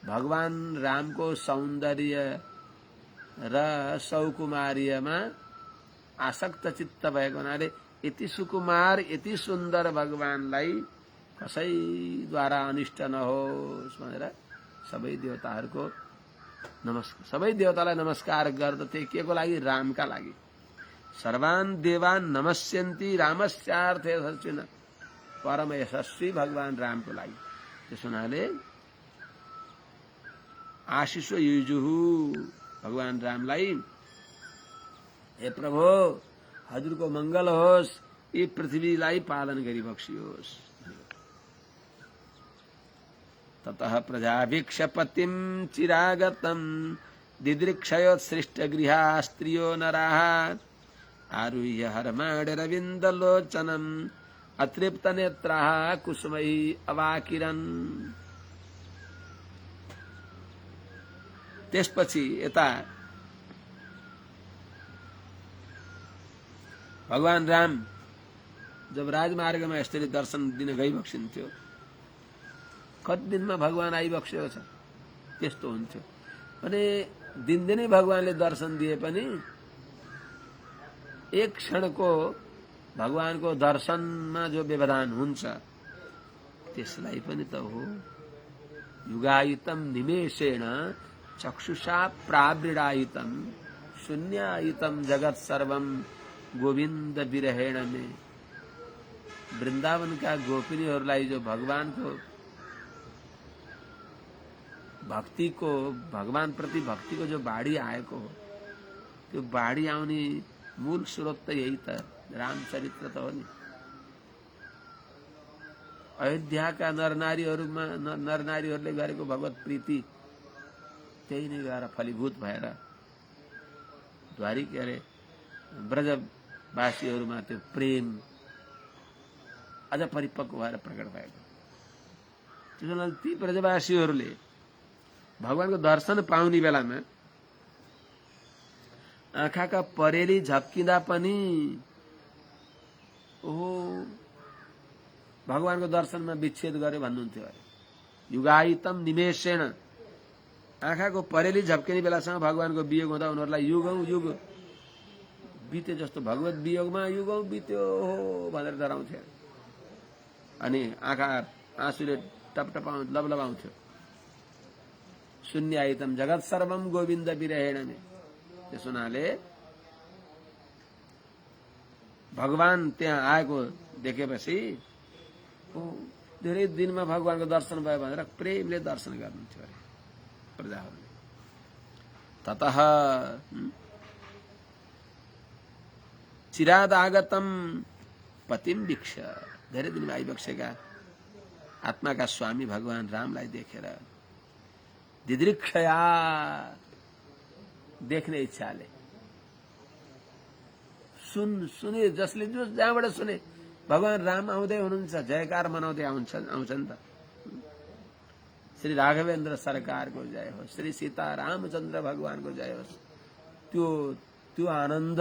भगवान रामको सौन्दर्य र सौकुमार्यमा आसक्त चित्त भएको हुनाले यति सुकुमार यति सुन्दर भगवानलाई कसैद्वारा अनिष्ट नहोस् भनेर सबै देवताहरूको नमस्कार, सबै देवतालाई नमस्कार गर्दथे। के को लागि? रामका लागि। सर्वान् देवान् नमस्यन्ति रामस्यार्थे यशस्विनः, परम यशस्वी भगवान रामको लागि। त्यस हुनाले आशिष युजुहु, भगवान रामलाई हे प्रभु हजुरको मंगल होस्, यी पृथ्वीलाई पालन गरी बक्सियोस्। ततः प्रजाभिक्षपतिं चिरागतं दिदृक्षयोत्सृष्ट गृहा स्त्रियो नराः आरुह्य हरमाणरविन्दलोचनम् अतृप्त नेत्राः कुसुमैः अवाकिरन्। त्यसपछि यता भगवान राम जब राजमार्गमा यसरी दर्शन दिन गइबक्सिन्थ्यो, कति दिनमा भगवान आइबक्सेको छ त्यस्तो हुन्थ्यो भने दिनदिनै भगवानले दर्शन दिए पनि एक क्षणको भगवानको दर्शनमा जो व्यवधान हुन्छ त्यसलाई पनि त हो युगायुतम निमेषेण चक्षुषा प्रावृणायुतम शून्यायुतम जगत सर्वम गोविन्द विरहेण में। वृन्दावनका गोपिनीहरूलाई जो भगवानको भक्तिको, भगवान प्रति भक्तिको जो बाढी आएको हो, त्यो बाढी आउने मूल स्रोत त यही त रामचरित्र त हो नि। अयोध्याका नरनारीहरूले गरेको भगवत प्रीति त्यही नै गएर फलीभूत भएर द्वारी के अरे ब्रजवासीहरूमा त्यो प्रेम अझ परिपक्व भएर प्रकट भएको। त्यसैले ती ब्रजवासीहरूले भगवानको दर्शन पाउने बेलामा आँखाका परेली झप्किँदा पनि ओहो भगवानको दर्शनमा विच्छेद गर्यो भन्नुहुन्थ्यो अरे। युगायुतम निमेषेण, आँखाको परेली झप्किने बेलासम्म भगवानको वियोग हुँदा उनीहरूलाई युगौं युग बिते जस्तो भगवत वियोगमा युगौं बित्यो हो भनेर डराउँथ्यो। अनि आँखा आँसुले टपटपाउ लबलबाउँथ्यो। शून्यायुतम जगत सर्वम गोविन्द विरहेण में। त्यस हुनाले भगवान त्यहाँ आएको देखेपछि धेरै दिनमा भगवानको दर्शन भयो भनेर प्रेमले दर्शन गर्नुहुन्थ्यो अरे प्रजाहरूले। ततः चिराद आगतम पतिम वीक्ष, धेरै दिनमा आइबक्सेका आत्माका स्वामी भगवान रामलाई देखेर दिदृक्षया, देख्ने इच्छाले, सुने जसले जो जहाँबाट सुने भगवान राम आउँदै हुनुहुन्छ, जयकार मनाउँदै आउँछन् त। श्री राघवेन्द्र सरकारको जय हो, श्री सीता रामचन्द्र भगवानको जय होस्। त्यो आनन्द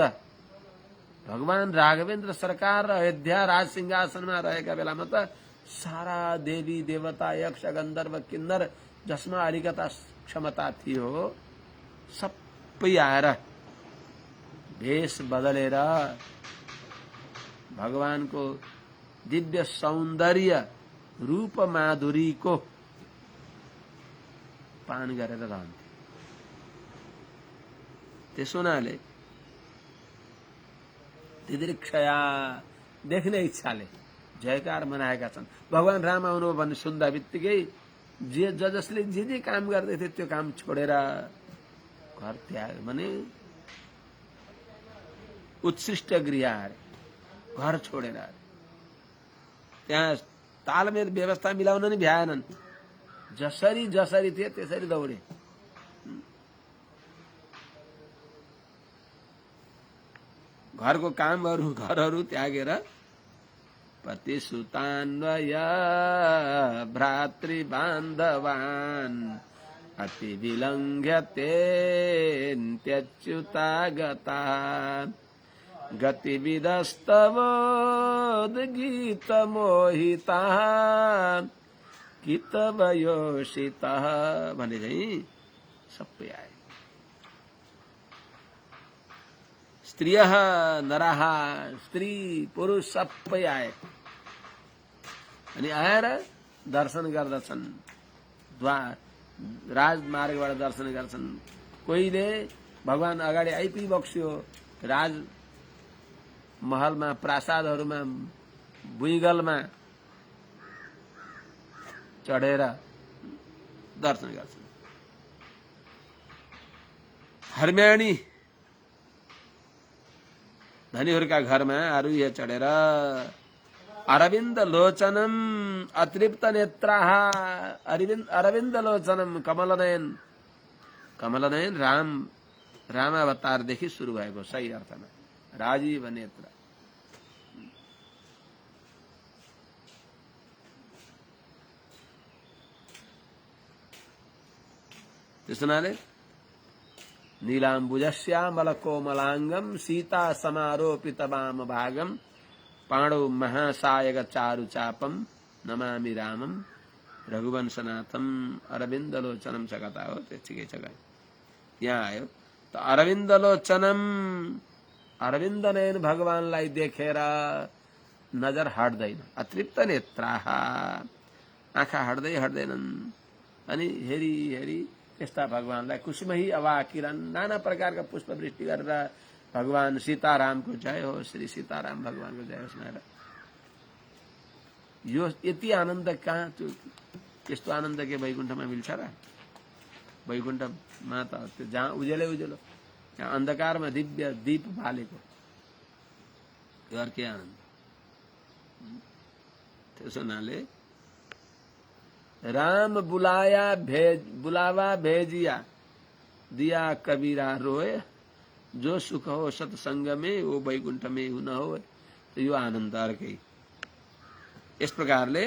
भगवान राघवेन्द्र सरकार र अयोध्या राज सिंहासनमा रहेका बेलामा त सारा देवी देवता यक्ष गन्धर्व किन्नर जसमा अलिकता क्षमता थियो सबै आएर भेष बदलेर भगवानको दिव्य सौन्दर्य रूप माधुरीको पान गरेर रहन्थे। त्यसो हुनाले दिदृक्षया, देख्ने इच्छाले जयकार मनाएका छन्। भगवान राम आउनु भन्ने सुन्दा बित्तिकै जसले जे काम गर्दै थिए त्यो काम छोडेर घर त्याग भने उत्कृष्ट गृह घर छोडेर त्यहाँ तालमेल व्यवस्था मिलाउन नि भ्याएनन्। जसरी जसरी थिए त्यसरी दौडे। घरको कामहरू घरहरू त्यागेर पति सुतान्वय भ्रातृ बान्धवान् अति विलङ्घ्य त्यच्युता गता गतिविदस्तवोद गीत मोहिता कितवयोषिता भने चाहिँ सबै आए। स्त्रियः नरः स्त्री पुरुष सबै आए अनि आएर दर्शन गर्दछन् राजमार्गबाट दर्शन गर्छन् कोहीले भगवान अगाडि आइपुगिबक्स्यो राज महलमा प्रासादहरूमा भुइँगलमा चढेर दर्शन गर्छन् हर्म्याणी धनीहरूका घरमा आरुह्य चढेर अरविन्द लोचनम अतृप्त नेत्राः अरविन्द लोचनम कमलनयन राम अवतारदेखि सुरु भएको सही अर्थमा राजीव नेत्र त्यस हुनाले नीलाम्बुजश्यामल कोमलांगम सीता समारोपित वाम भागम पाणौ महासायक चारु चापम नमामि रामम रघुवंशनाथम अरविन्द लोचनम छ कथा हो त्यतिकै छ यहाँ आयो त अरविन्द लोचनम अरविन्द नयन भगवानलाई देखेर नजर हट्दैन अतृप्त नेत्राः आँखा हट्दैनन् अनि हेरी हेरी यस्ता भगवानलाई कुसुमही अवा किरण नाना प्रकारका पुष्प वृष्टि गरेर भगवान सीतारामको जय हो श्री सीताराम भगवानको जय होस् भनेर यो यति आनन्द कहाँ यस्तो आनन्द के वैकुण्ठमा मिल्छ र वैकुण्ठमा त जहाँ उजेलै उजेलो त्यहाँ अन्धकारमा दिव्य दीप बालेको यो अर्कै आनन्द त्यसो हुनाले राम बुलावा भेजिया दिया कबीरा रोए जो सुख हो सत्संग में वो वैकुंठ में न हो तो यो आनन्द अर्कै यस प्रकारले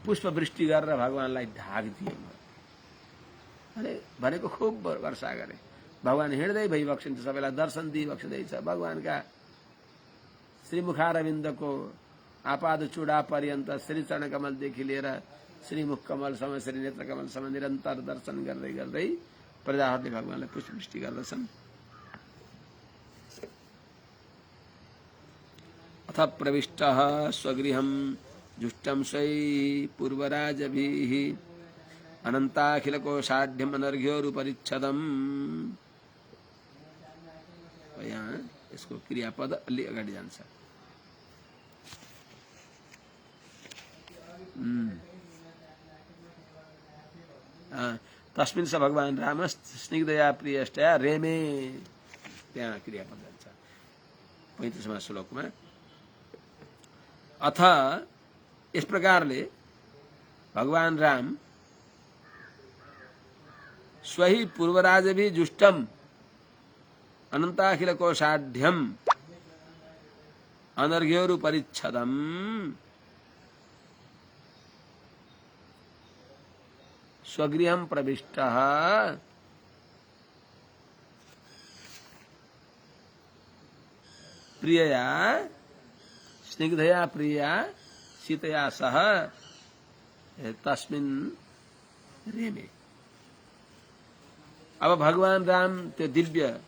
पुष्प वृष्टि गरेर भगवानलाई ढाक दिए अरे भनेको खूब वर्षा गरे भगवान हिँड्दै भइबक्सिन्छ सबैलाई दर्शन दिइबक्सिँदैछ भगवानका श्रीमुखारविन्दको आपाद चूडा पर्यन्त श्री चरण कमलदेखि लिएर श्रीमुख कमलसम्म श्री नेत्र कमलसम्म निरन्तर दर्शन गर्दै गर्दै प्रजाहरूले भगवानलाई पुष्पवृष्टि गर्दछन् अथ प्रविष्टः स्वगृहं जुष्टं स्वै पूर्वराजभिः अनन्ताखिलकोशाढ्यम् अनर्घ्योरुपरिच्छदम् यहाँ यसको क्रियापद अलि अगाडि जान्छ तस्मिन् स भगवान राम स्निग्धया प्रियष्टया रेमे त्यहाँ क्रियापद जान्छ 35वां श्लोकमा अथ इस प्रकारले भगवान राम स्वहि पूर्वराजभि जुष्टम अनंताखिल कोशाढ्यम अनर्घ्योरु परिच्छदम स्वगृहं प्रविष्टः प्रियया स्निग्धया प्रिया सीतया सह तस्मिन् रेमे अब भगवान राम त्यो दिव्य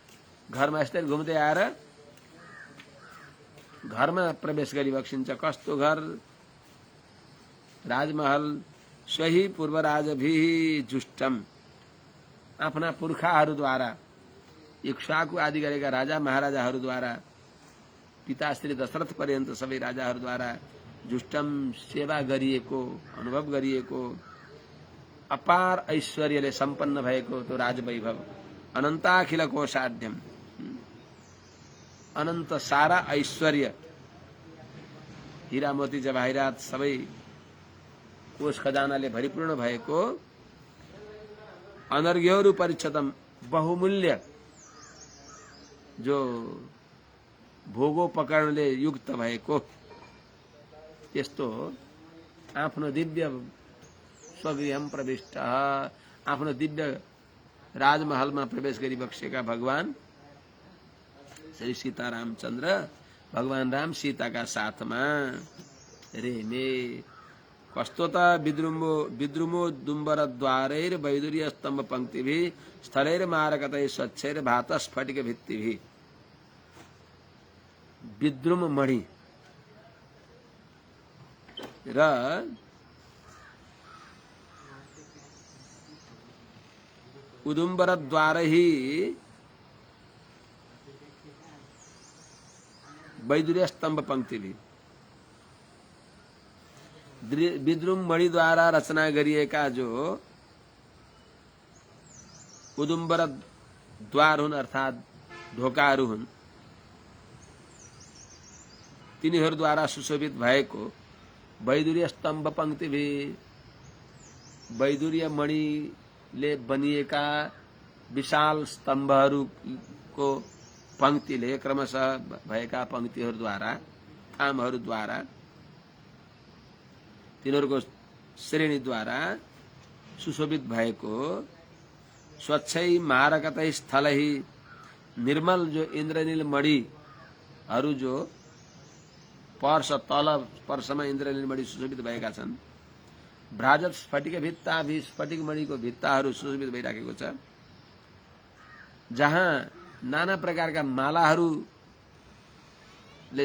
घरमा यस्तै घुम्दै आएर घरमा प्रवेश गरिबक्सिन्छ कस्तो घर राजमहल स्वही पूर्वराजभि जुष्टम आफ्ना पुर्खाहरूद्वारा इक्ष्वाकु आदि गरेका राजा महाराजाहरूद्वारा पिता श्री दशरथ पर्यन्त सबै राजाहरूद्वारा जुष्टम सेवा गरिएको अनुभव गरिएको अपार ऐश्वर्यले सम्पन्न भएको त्यो राजवैभव अनन्ताखिल कोशाढ्यम अनन्त सारा ऐश्वर्य हीरा मोती जवाहिरात सबै कोष खजानाले भरिपूर्ण भएको अनर्घ्योरु परिच्छदम बहुमूल्य जो भोगोपकरणले युक्त भएको त्यस्तो आफ्नो दिव्य स्वगृहं प्रविष्ट आफ्नो दिव्य राजमहलमा प्रवेश गरिबक्सेका भगवान श्री सीतारामचन्द्र भगवान राम सीताका साथमा रेमे कस्तो त विद्रुमो दुम्बर द्वारैर वैदुर्य स्तम्भ पंक्तिभिः स्थलैर मारकतै स्वच्छैर भात स्फटिक भित्तिभिः विद्रुम मणि र उदुम्बरद्वार ही वैदुर्य स्तंभ पंक्ति भी विद्रुम मणि द्वारा रचना गरिएका जो उदुम्बर द्वार हुन् अर्थात ढोकाहरू हुन् तिनीहरूद्वारा सुशोभित भएको वैदुर्य स्तंभ पंक्ति भी वैदुर्य मणिले बनिएका विशाल स्तम्भहरूको पंक्तिले क्रमशः भएका पंक्तिहरूद्वारा थामहरूद्वारा तिनीहरूको श्रेणीद्वारा सुशोभित भएको स्वच्छै मारकतै स्थलै निर्मल जो इन्द्रनील मणिहरू जो पर्श तल पर्शमा इन्द्रनील मणि सुशोभित भएका छन् भ्राजत स्फटिक भित्ता भी स्फटिक मणिको भित्ताहरू सुशोभित भइराखेको छ जहाँ नाना प्रकारका मालाहरूले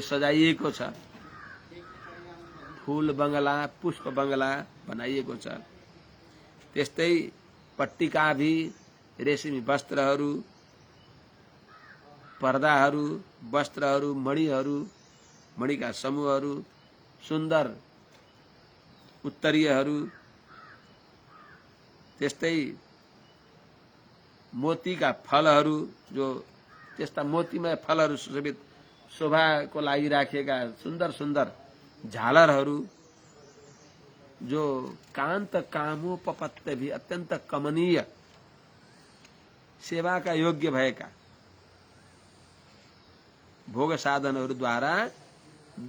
सजाइएको छ फूल बंगला पुष्प बंगला बनाइएको छ त्यस्तै पट्टिका भी रेशमी वस्त्रहरू पर्दाहरू वस्त्रहरू मणिका समूहहरू सुन्दर उत्तरीयहरू त्यस्तै मोतीका फलहरू जो त्यस्ता मोतीमय फलहरू सुशोभित शोभाको लागि राखिएका सुन्दर सुन्दर झालरहरू जो कान्त कामोपपत्य भी अत्यन्त कमनीय सेवाका योग्य भएका भोग साधनहरूद्वारा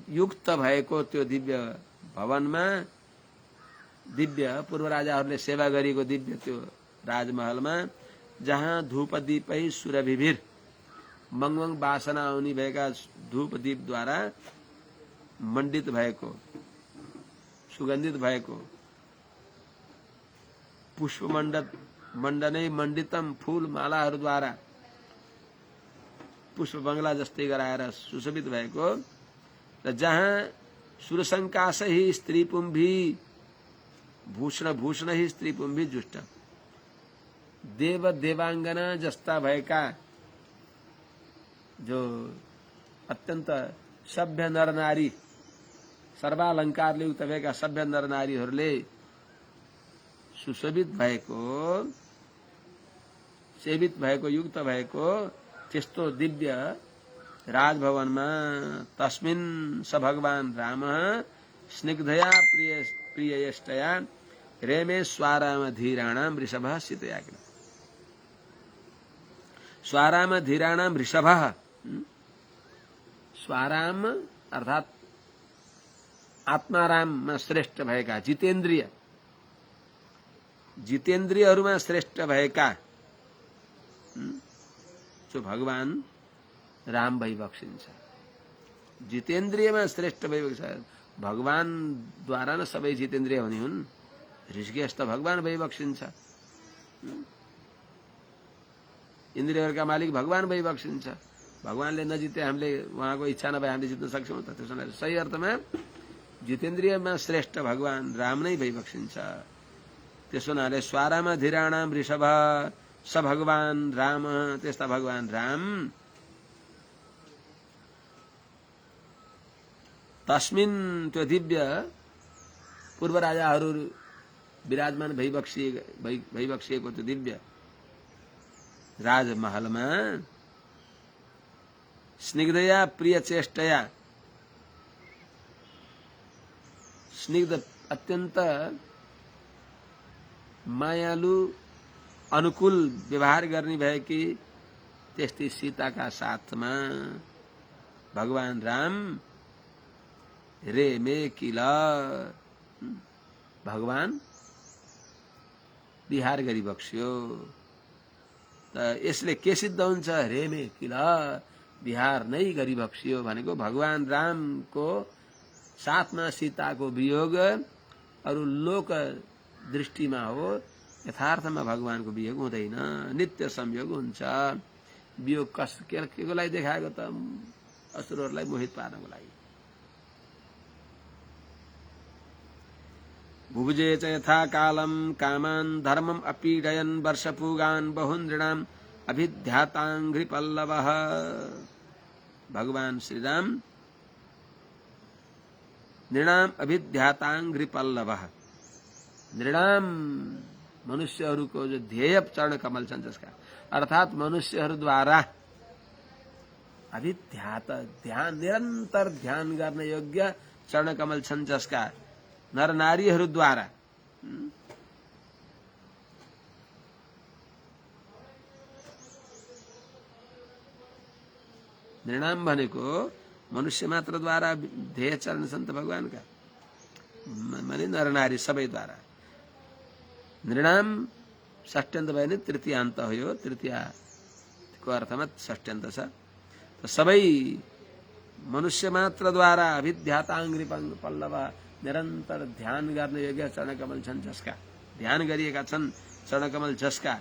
युक्त भएको त्यो दिव्य भवनमा दिव्य पूर्व राजाहरूले सेवा गरेको दिव्य त्यो राजमहलमा जहाँ धूप दीपै सुरभिभिर मंगमंग वासना आउने भएका धूप दीपद्वारा मण्डित भएको सुगन्धित भएको पुष्प मण्डनै मण्डितम फूल मालाहरूद्वारा पुष्प बंगला जस्तै गराएर सुशोभित भएको र जहाँ सुरसंकाश ही स्त्री पुंभी भूषण ही स्त्री पुंभी जुष्ट देव देवांगना जस्ता भएका जो अत्यन्त सभ्य नरनारी सर्वालंकारले युक्त भएका सभ्य नरनारीहरूले सुशोभित भएको सेवित भएको युक्त भएको त्यस्तो दिव्य राजभवनमा तस्मिन् स भगवान रामः स्निग्धया प्रिययष्टया रेमे स्वारामधीराणां वृषभः सीतयाग्र स्वारामधीराणां वृषभः स्वाराम अर्थात आत्माराममा श्रेष्ठ भएका जितेन्द्रियहरूमा श्रेष्ठ भएका जो भगवान राम भइबक्सिन्छ जितेन्द्रियमा श्रेष्ठ भइबक्छ भगवानद्वारा न सबै जितेन्द्रिय हुने हुन् ऋषिकेश त भगवान भइबक्सिन्छ इन्द्रियहरूका मालिक भगवान भइबक्सिन्छ भगवानले नजिते हामीले उहाँको इच्छा नभए हामीले जित्न सक्छौँ त त्यसो हुनाले सही अर्थमा जितेन्द्रियमा श्रेष्ठ भगवान राम नै भइबक्सिन्छ त्यसो हुनाले स्वारामा धीराणाम वृषभ स भगवान राम त्यस्ता भगवान राम तस्मिन् त्यो दिव्य पूर्व राजाहरू विराजमान भइबक्सिएको त्यो दिव्य राजमहलमा स्निग्धया प्रिय चेष्टया स्निग्ध अत्यन्त मायालु अनुकूल व्यवहार गर्ने भएकी त्यस्तै सीताका साथमा भगवान राम रेमे किल भगवान विहार गरिबक्स्यो त यसले के सिद्ध हुन्छ रेमे किल विहार नै गरिबक्स्यो भनेको भगवान रामको साथमा सीताको वियोग अरु लोक दृष्टिमा हो यथार्थमा भगवानको वियोग हुँदैन नित्य संयोग हुन्छ वियोग केको लागि देखाएको त असुरहरूलाई मोहित पार्नको लागि। भुभुजे च यथा कालम कामान धर्मम अपीडयन वर्षपूगान बहुन नृणाम अभिध्यातांघ्रिपल्लवः। भगवान श्री राम नृणाम अभिध्यातांघ्रिपल्लवः, नृणाम मनुष्यहरूको जो ध्येय चरण कमल छन् जसका, अर्थात मनुष्यहरूद्वारा अभिध्यात ध्यान निरन्तर ध्यान गर्न योग्य चरण कमल छन् जसका नर नारीहरूद्वारा नृणाम भनेको मनुष्य मात्रद्वारा ध्येय चरण छन् त भगवानका, माने नर नारी सबैद्वारा। नृणाम षष्ट्यन्त भयो भने तृतीयान्त हो, यो तृतीयाको अर्थमा षष्ट्यन्त छ। त सबै मनुष्य मात्रद्वारा अभिध्यातांघ्रि पल्लव, निरन्तर ध्यान गर्न योग्य चरणकमल छन् जसका, ध्यान गरिएका छन् चरणकमल जसका,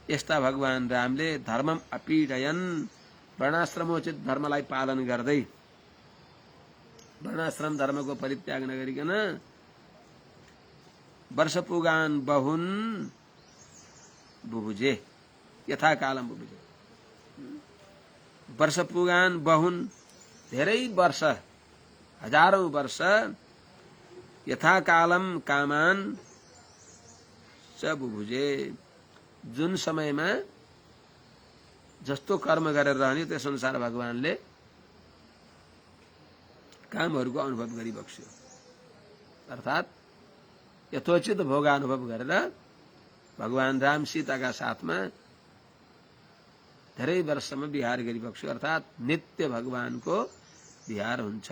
यस्ता भगवान रामले धर्मम अपीडयन, वर्णाश्रमोचित धर्मलाई पालन गर्दै, वर्णाश्रम धर्मको परित्याग नगरिकन वर्षपुगान बहुन बुभुजे, यथा कालम बुभुजे, वर्षपुगान बहुन धेरै वर्ष, हजारौं वर्ष, यथा कालम कामान च बुभुजे, जुन समयमा जस्तो कर्म गरेर रहने त्यस अनुसार भगवानले कामहरूको अनुभव गरिबक्स्यो। अर्थात यथोचित भोगानुभव गरेर भगवान राम सीताका साथमा धेरै वर्षसम्म विहार गरिबक्स्यो, अर्थात नित्य भगवानको विहार हुन्छ।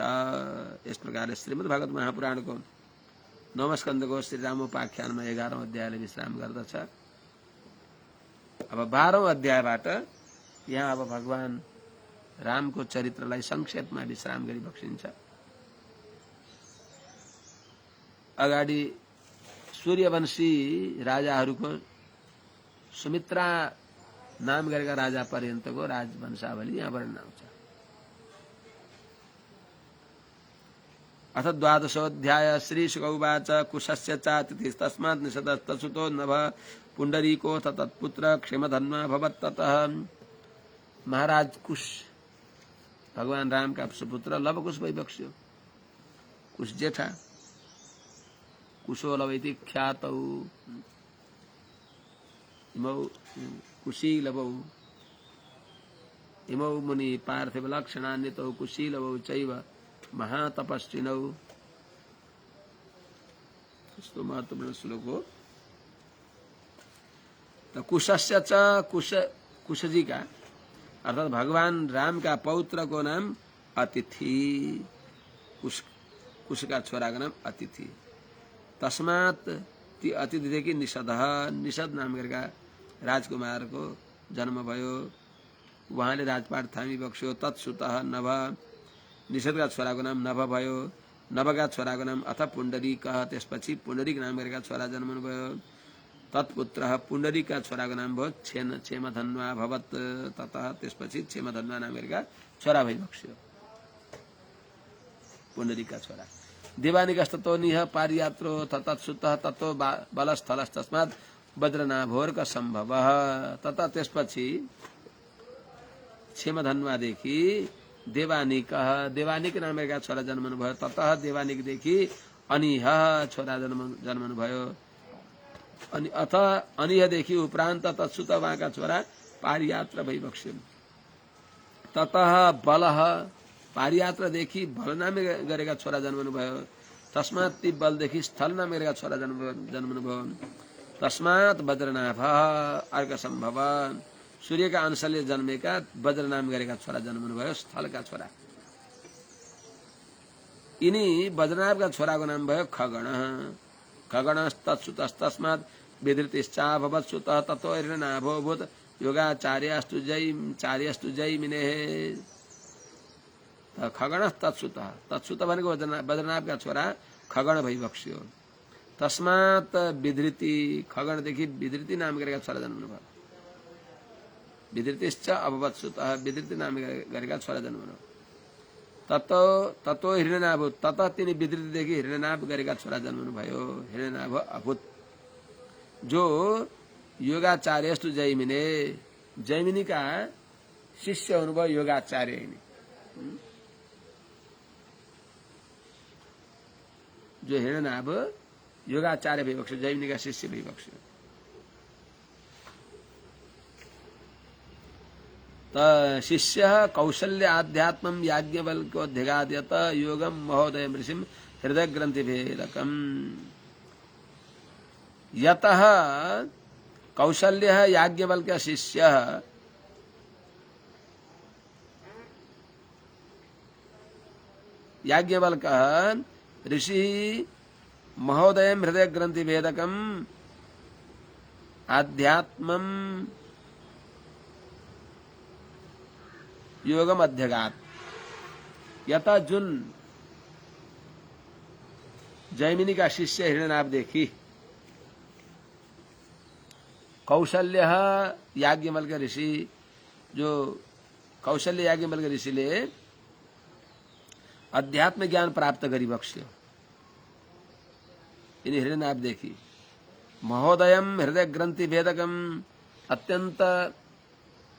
यस प्रकारले श्रीमद् भागवत महापुराणको 9औं स्कन्धको श्रीरामोपाख्यानमा 11औं अध्यायले विश्राम गर्दछ। अब 12औं अध्यायबाट यहाँ अब भगवान रामको चरित्रलाई संक्षेपमा विश्राम गरिबक्सिन्छ। अगाडि सूर्यवंशी राजाहरूको सुमित्रा नाम गरेका राजा पर्यन्तको राजवंशावली यहाँ वर्णन आउँछ। अथ 12औं श्रीशुक उवाच कुशस्य चातिथिस्तस्मात् निषदस्तसुतो नभ पुण्डरीको तत्पुत्र क्षेमधन्वा भवत्। ततः महाराज कुश भगवान राम का सुपुत्र लवकुश भइबक्स्यो। कुश जेठा, कुशो लवैति ख्यातौ, इमौ कुशी लवौ, इमौ मुनि पार्थिव लक्षणान्वितौ कुशी लवौ चैव महातपस्विनौ। यस्तो महत्त्वपूर्ण श्लोक हो। तो कुशस्य च, कुश जी का अर्थात भगवान राम का पौत्र को नाम अतिथि, कुश का छोरा का नाम अतिथि। तस्मात् ती अतिथिदेखि निषद, निषद नाम गरेका राजकुमार को जन्म भयो। उहाँले राजपाट थामिबक्स्यो। तत्सुतः नभ, निषदका छोराको नाम नभ भयो। नभका छोराको नाम अथ पुण्डरीक, त्यसपछि पुण्डरीक नाम गरेका छोरा जन्मनु भयो। तत्पुत्र पुण्डरीका छोराको नाम भयो क्षेमधन्वा भवत्। ततः त्यसपछि क्षेमधन्वा नाम गरेका छोरा भइबक्स्यो, पुण्डरीका छोरा। देवानिकस्ततो निह पारियात्रो तत्सुतः ततो बलस्थलस्तस्मात् वज्रनाभोर्क सम्भवः। ततः त्यसपछि क्षेमधन्वादेखि देवानिक, देवानिक नाम गरेका छोरा जन्मनु भयो। ततः देवानिकदेखि अनिह छोरा जन्मनु भयो। अनि अथ अनिहदेखि उपरान्त तत्सुत उहाँका छोरा पारियात्र भइबक्स्यो। ततः बलः, पारियात्रदेखि बल नाम गरेका छोरा जन्मनु भयो। तस्मात् ती बलदेखि स्थल नाम गरेका छोरा जन्मनु भयो। तस्मात् वज्रनाभ अर्क सम्भव, सूर्यका अंशले जन्मेका वज्र नाम गरेका छोरा जन्मनु भयो, स्थलका छोरा। यिनी वज्रनाभका छोराको नाम भयो खगण। खगणस्तत्सुतस्तस्मात् विधृतिश्चाभवत् सुतः ततो हिरण्याभोऽभूत् योगाचार्यस्तु जैमिनेः। खगणस्तत्सुतः, तत्सुत भनेको वज्रनाभका छोरा खगण भइबक्स्यो। तस्मात् विधृति, खगणदेखि विधृति नाम गरेका छोरा जन्मनु भयो। विदृतिश्च अभवत्सुतः विदृति नाम गरेका छोरा जन्म ततो हिरण्यनाभ तत तिनी विदृतिदेखि हिरण्यनाभ गरेका छोरा जन्मनु भयो हिरण्यनाभ अभूत जो योगाचार्यस्तु जैमिने जैमिनी का शिष्य हुनुभयो योगाचार्य जो हिरण्यनाभ योगाचार्य विवक्ष जैमिनी का शिष्य विवक्ष शिष्य कौशल्य आध्यात्मं याज्ञवल्क्यो धिगाद्यत योगम महोदय ऋषिम हृदय ग्रंथि भेदकम यतः कौशल्य याज्ञवल्क्य शिष्य याज्ञवल्क ऋषि महोदय हृदय ग्रंथि भेदकम आध्यात्मम योगम अध्यगात यथा जुन जैमिनी का शिष्य हिरण्यनाभ देखी कौशल्य याज्ञवल्क्य ऋषि जो कौशल्य याज्ञवल्क्य ऋषिले अध्यात्म ज्ञान प्राप्त गरी बक्ष्यो यिनी हिरण्यनाभ देखी महोदयम हृदय ग्रंथि भेदकम अत्यंत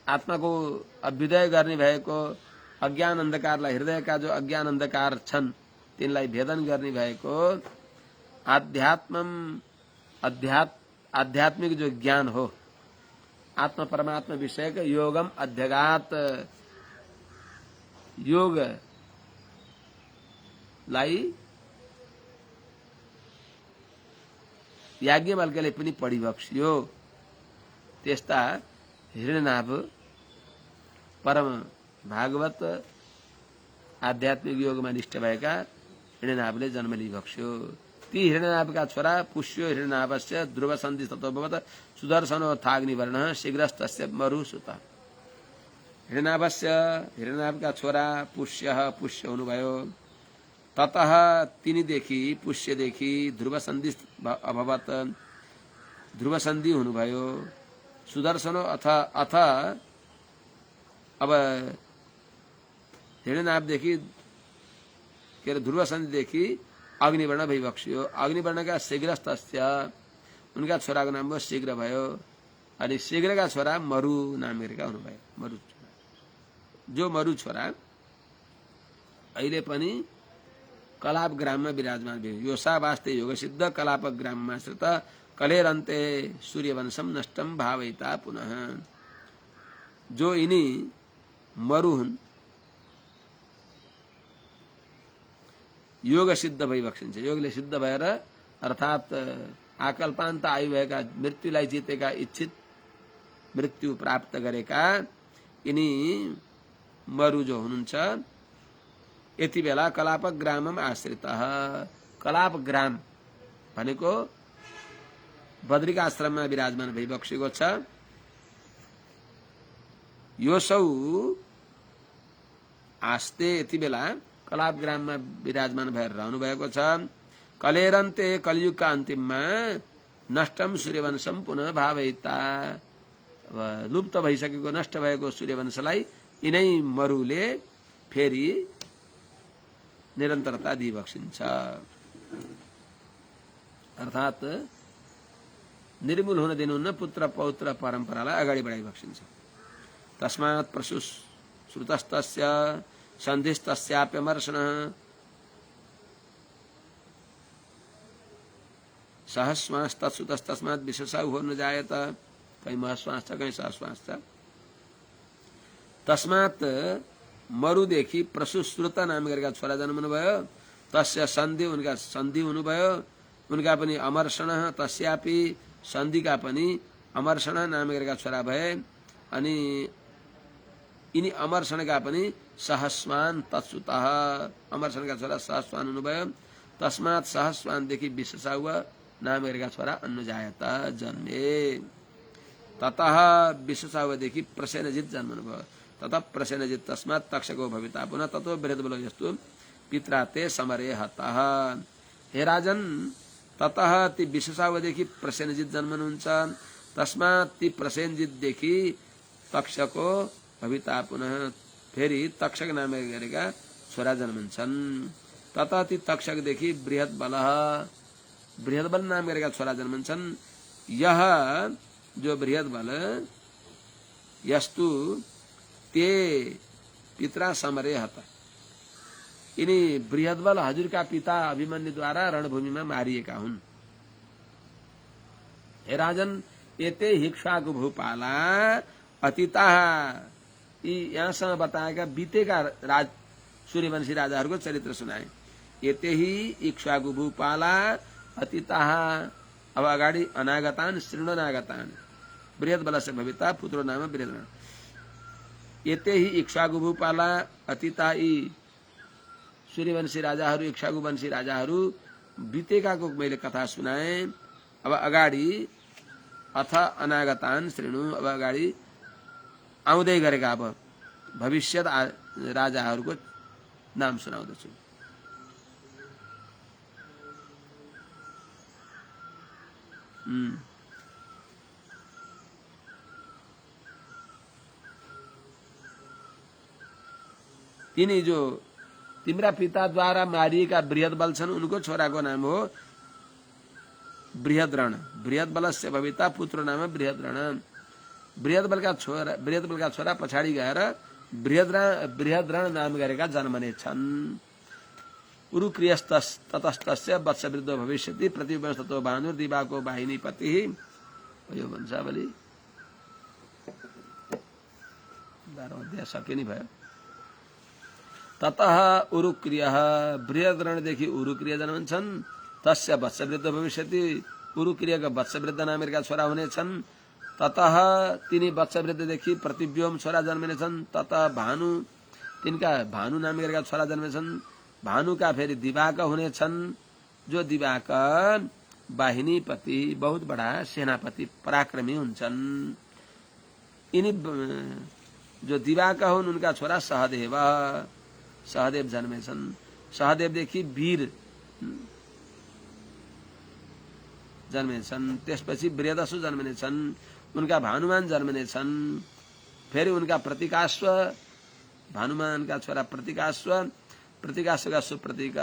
आत्मा को अभ्युदय गर्ने भएको अज्ञान अंधकारलाई हृदय का जो अज्ञान अंधकार छन् तिनलाई भेदन गर्ने भएको आध्यात्मिक जो ज्ञान हो आत्मा परमात्मा विषयक योगम अध्यगात योग लाई याज्ञवल्क्यले पनि पढिबक्स्यो त्यस्ता हिरण्यनाभ परम भागवत आध्यात्मिक योगमा निष्ठ भएका हिरण्यनाभले जन्म लिइबक्स्यो ती हिरण्यनाभका छोरा पुष्यो हिरण्यनाभस्य ध्रुव सन्धि तत्त्वभवत सुदर्शनो थाग्निवर्ण शीघ्रस्तस्य मरुसुतः हिरण्यनाभका छोरा पुष्य हुनुभयो ततः तिनीदेखि पुष्यदेखि ध्रुव सन्धि अभवत ध्रुव सन्धि हुनुभयो सुदर्शनो अथ अब हिरण्यनाभदेखि के ध्रुव सन्धिदेखि अग्निवर्ण भइबक्स्यो अग्निवर्णका शीघ्रस्तस्य उनका छोराको नाम शीघ्र भयो अनि शीघ्रका छोरा मरु नाम गरेका हुनुभयो मरु छोरा जो मरु छोरा अहिले पनि कलाप ग्राममा विराजमान भयो योसा वास्ते योग सिद्ध कलाप ग्राममा श्रुत कलेरन्ते सूर्यवंशम नष्टम भावयिता पुनः जो यिनी मरु हुन् योग सिद्ध भइबक्सिन्छ योगले सिद्ध भएर अर्थात आकल्पान्त आयु भएका मृत्युलाई जितेका इच्छित मृत्यु प्राप्त गरेका यिनी मरु जो हुनुहुन्छ यति बेला कलाप ग्रामम आश्रितः कलाप ग्राम भनेको बद्रिका आश्रममा विराजमान भइबक्सेको छ योसौ आस्ते यति बेला कलाप ग्राममा विराजमान भएर रहनु भएको छ कलेरन्ते कलियुगका अन्तिममा नष्टम सूर्यवंशम पुनः भावयिता लुप्त भइसकेको नष्ट भएको सूर्यवंशलाई यिनै मरुले फेरि निरन्तरता दिइबक्सिन्छ अर्थात निर्मूल हुन दिनुहुन्न पुत्र पौत्र परम्परालाई अगाडि बढाइबक्सिन्छ तस्मात् प्रसुस श्रुतस्तस्य सन्धिस्तस्याप्यमर्षणः सहस्वांस्तत्सुतस्तस्मात् विशेषा न जायत कहीं महस्वांस छ कहीं सहस्वांस छ तस्मात् मरुदेखि प्रसुश्रुत नाम गरेका छोरा जन्मनु भयो तस्य सन्धि उनका सन्धि हुनुभयो उनका पनि अमर्षण तस्यापि सन्धिका पनि अमर्षण नाम गरेका छोरा भए अनि यिनी अमर्षणका पनि सहस्वान तत्सुतः अमर्षणका छोरा सहस्वान हुनुभयो तस्मात् सहस्वानदेखि विशेषाव नाम गरेका छोरा अन्नजायत जन्मे ततः विशेषावदेखि प्रसेनजित जन्मनु भयो ततः प्रसेनजित तस्मात् तक्षको भविता पुनः ततो बृहद्बलो यस्तु पित्रा ते समरे हतः हे राजन ततः ती विशेषावदेखि प्रसेनजित जन्मनुहुन्छ तस्मात् ती प्रसेनजितदेखि तक्षको भविता पुनः फेरि तक्षक नाम गरेका छोरा जन्मन्छन्। तथा ती तक्षकदेखि बृहद्बल नाम गरेका छोरा जन्मन्छन्। यह जो बृहद्बल यस्तु ते पितरा समरे हता। यिनी बृहद्बल हजुरका पिता अभिमन्युद्वारा रणभूमिमा मारिएका हुन्। हे राजन, एते हिक्ष्वाकु भूपाला अतीता, यी यहाँसँग बताएका बीतेका सूर्यवंशी राजाहरूको चरित्र सुनाए। एते ही इक्ष्वाकु भूपाला अतीता, अब अगाडि अनागतान शृण्वनागतान बृहद्बलस्य भविता पुत्रो नाम बृहद्बल। एते ही इक्ष्वाकु भूपाला अतीता, यी सूर्यवंशी राजाहरू इक्ष्वाकु वंशी राजाहरू बीतेकाको मैले कथा सुनाए। अब अगाडि अथ अनागतान श्रेणु, अब अगाडि आउँदै गरेका अब भविष्यत राजाहरूको नाम सुनाउँदछु। तिनी जो तिम्रा पिताद्वारा मारिएका बृहद्बल छन् उनको छोराको नाम हो बृहद्रण। बृहद्बलस्य भविता पुत्र नाम बृहद्रण। बृहद्बलका छोरा पछाडि गएर बृहद्रण नाम गरेका जन्मने छन्। उरुक्रियस्ततस्तस्य वत्सवृद्धो भविष्यति प्रतिवंशतो भानुर दिवाको वाहिनी पतिः। यो वंशावली 12 अध्याय सके नि भयो। ततः उरुक्रियः, बृहद्रणदेखि उरुक्रिय जन्मन्छन्। तस्य वत्सवृद्ध भविष्यति, उरुक्रियका वत्सवृद्ध नामका छोरा हुनेछन्। ततः तिनी वत्सवृद्धदेखि प्रतिव्योम छोरा जन्मिनेछन्। ततः भानु, तिनका भानु नामका छोरा जन्मेछन्। भानुका फेरि दिवाक हुनेछन्, जो दिवाक वाहिनीपति बहुत बडा सेनापति पराक्रमी हुन्छन्। यिनी जो दिवाक हुन् उनका छोरा सहदेव जन्मेछन्। सहदेवदेखि वीर जन्मेछन्। त्यसपछि बृहदसु जन्मिनेछन्। उनका भानुमान जन्मिनेछन्। फेरि उनका प्रतिकाश्व, भानुमानका छोरा प्रतिकाश्वका सुप्रतीक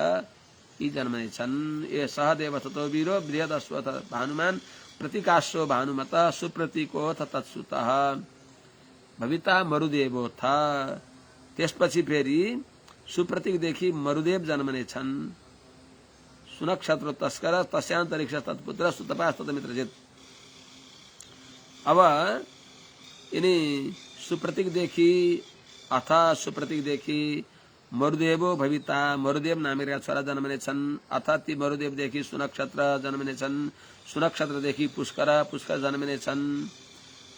यी जन्मिनेछन्। ये सहदेव ततो वीरो बृहदस्व भानुमान प्रतिकाश्व भानुमत सुप्रतीको तत्सुतः भविता मरुदेवोथ। त्यसपछि फेरि सुप्रतीकदेखि मरुदेव जन्मनेछन्। सुनक्षत्र तस्कर तस्यान्तरिक्ष तत्पुत्र सुतपास ततमित्रजित। अब यिनी सुप्रतीकदेखि मरुदेवो भविता, मरुदेव नामका छोरा जन्मनेछन्। अथ ती मरुदेवदेखि सुनक्षत्र जन्मनेछन्। सुनक्षत्रदेखि पुष्कर जन्मनेछन्।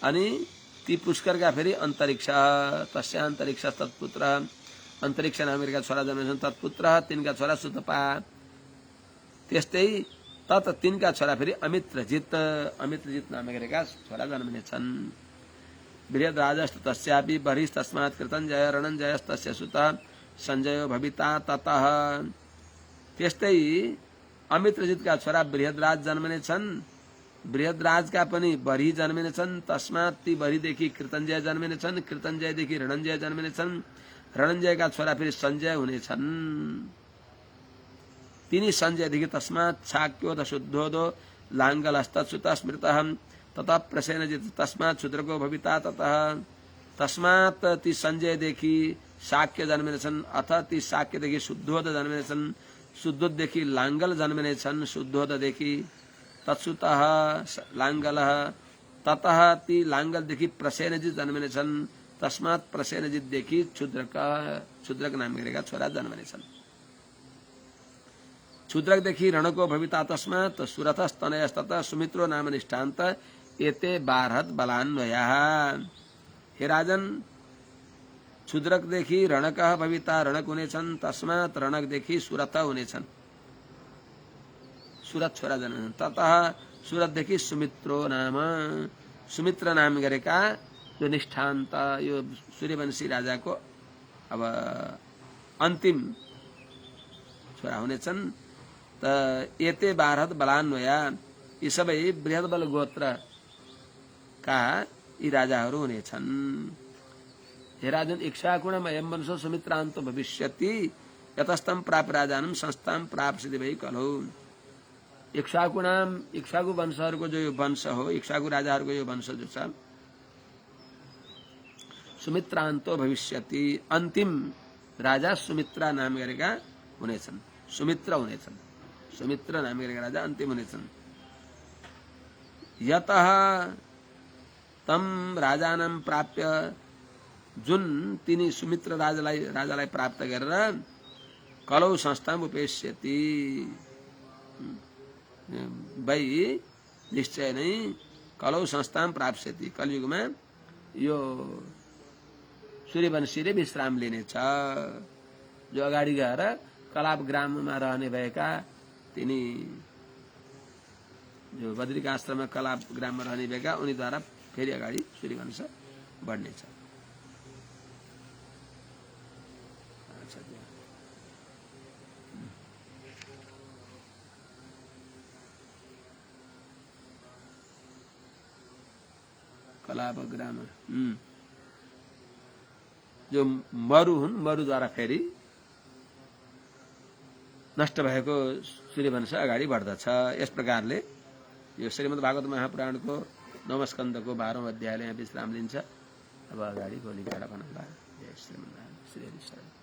अनि ती पुष्करका फेरि अन्तरिक्ष, तस्यान्तरिक्ष तत्पुत्र, अन्तरिक्ष नामका छोरा जन्मनेछन्। तत्पुत्र, तिनका छोरा सुतपा। त्यस्तै तत तिनका छोरा फेरि अमित्रजित नामका छोरा जन्मिनेछन्। बृहद्राजस्त तस्यापि बर्हिस्तस्मात् कृतञ्जय रणञ्जयस्तस्य सुतः सञ्जयो भविता ततः। त्यस्तै अमित्रजितका छोरा बृहद्राज जन्मिनेछन्। बृहद्राजका पनि बर्हि जन्मिनेछन्। तस्मात् ती बर्हिदेखि कृतञ्जय जन्मिनेछन्। कृतञ्जयदेखि रणञ्जय जन्मिनेछन्। रणञ्जयका छोरा फेरि सञ्जय हुनेछन्। तिनी सञ्जयदेखि तस्मात् शाक्योत शुद्धोदो लाङ्गलस्तत्सुतः स्मृतः ततः प्रसेनजित तस्मात् शूद्रको भविता ततः। तस्मात् ती सञ्जयदेखि शाक्य जन्मिनेछन्। अथ ती शाक्यदेखि शुद्धोद जन्मिनेछन्। शुद्धोददेखि लाङ्गल जन्मिनेछन्। शुद्धोददेखि तत्सुतः लाङ्गलः। ततः ती लाङ्गलदेखि प्रसेनजित जन्मिनेछन्। तस्मात् प्रसेनजितदेखि क्षुद्रक नाम गरेका छोरा जन्मिनेछन्। क्षुद्रकदेखि रणको भविता तस्मात् सुरथस्तनयस्ततः सुमित्रो नाम निष्ठान्त एते बारहत बलान्वयः। हे राजन, क्षुद्रकदेखि रणकः भविता रणक हुनेछन्। तस्मात् रणकदेखि सुरथ हुनेछन्। सुरथ छोरा जन्मेछन्। ततः सुरथदेखि सुमित्र नाम गरेका जो निष्ठान्त, यो सूर्यवंशी राजाको अब अन्तिम छोरा हुनेछन्। त एते बारहत बलान्वया, यी सबै बृहद्बल गोत्रका यी राजाहरू हुनेछन्। हे राजन, इक्ष्वाकुणम अयं वंशो सुमित्रान्तो भविष्यति यतस्तम प्राप्त राजानम संस्थाम प्राप्स्यति भई कलौ। इक्ष्वाकु वंशहरूको जो यो वंश हो, इक्ष्वाकु राजाहरूको यो वंश जो छ, सुमित्रान्तो भविष्यति, अन्तिम राजा सुमित्रा नाम गरेका हुनेछन्। सुमित्र हुनेछन्, सुमित्र नाम गरेका राजा अन्तिम हुनेछन्। यतः तम राजानाम प्राप्य, जुन तिनी सुमित्र राजालाई प्राप्त गरेर कलौ संस्थाम उपेष्यति, वै निश्चय नै कलौ संस्थाम प्राप्स्यति, कलियुगमा यो सूर्यवंशीले विश्राम लिनेछ। जो अगाडि गएर कलाप ग्राममा रहने भएका तिनी, जो बद्रिका आश्रममा कलाप ग्राममा रहने भएका उनीद्वारा फेरि अगाडि सूर्यवंश बढ्नेछ। कलाप ग्राम जो मरु हुन्, मरुद्वारा फेरि नष्ट भएको सूर्यवंश अगाडि बढ्दछ। यस प्रकारले यो श्रीमद् भागवत महापुराणको 9औं स्कन्धको 12औं अध्यायले यहाँ विश्राम लिन्छ। अब अगाडि भोलिबाट भन्नुला। जय श्रीमन्नारायण। श्री हरि शरण।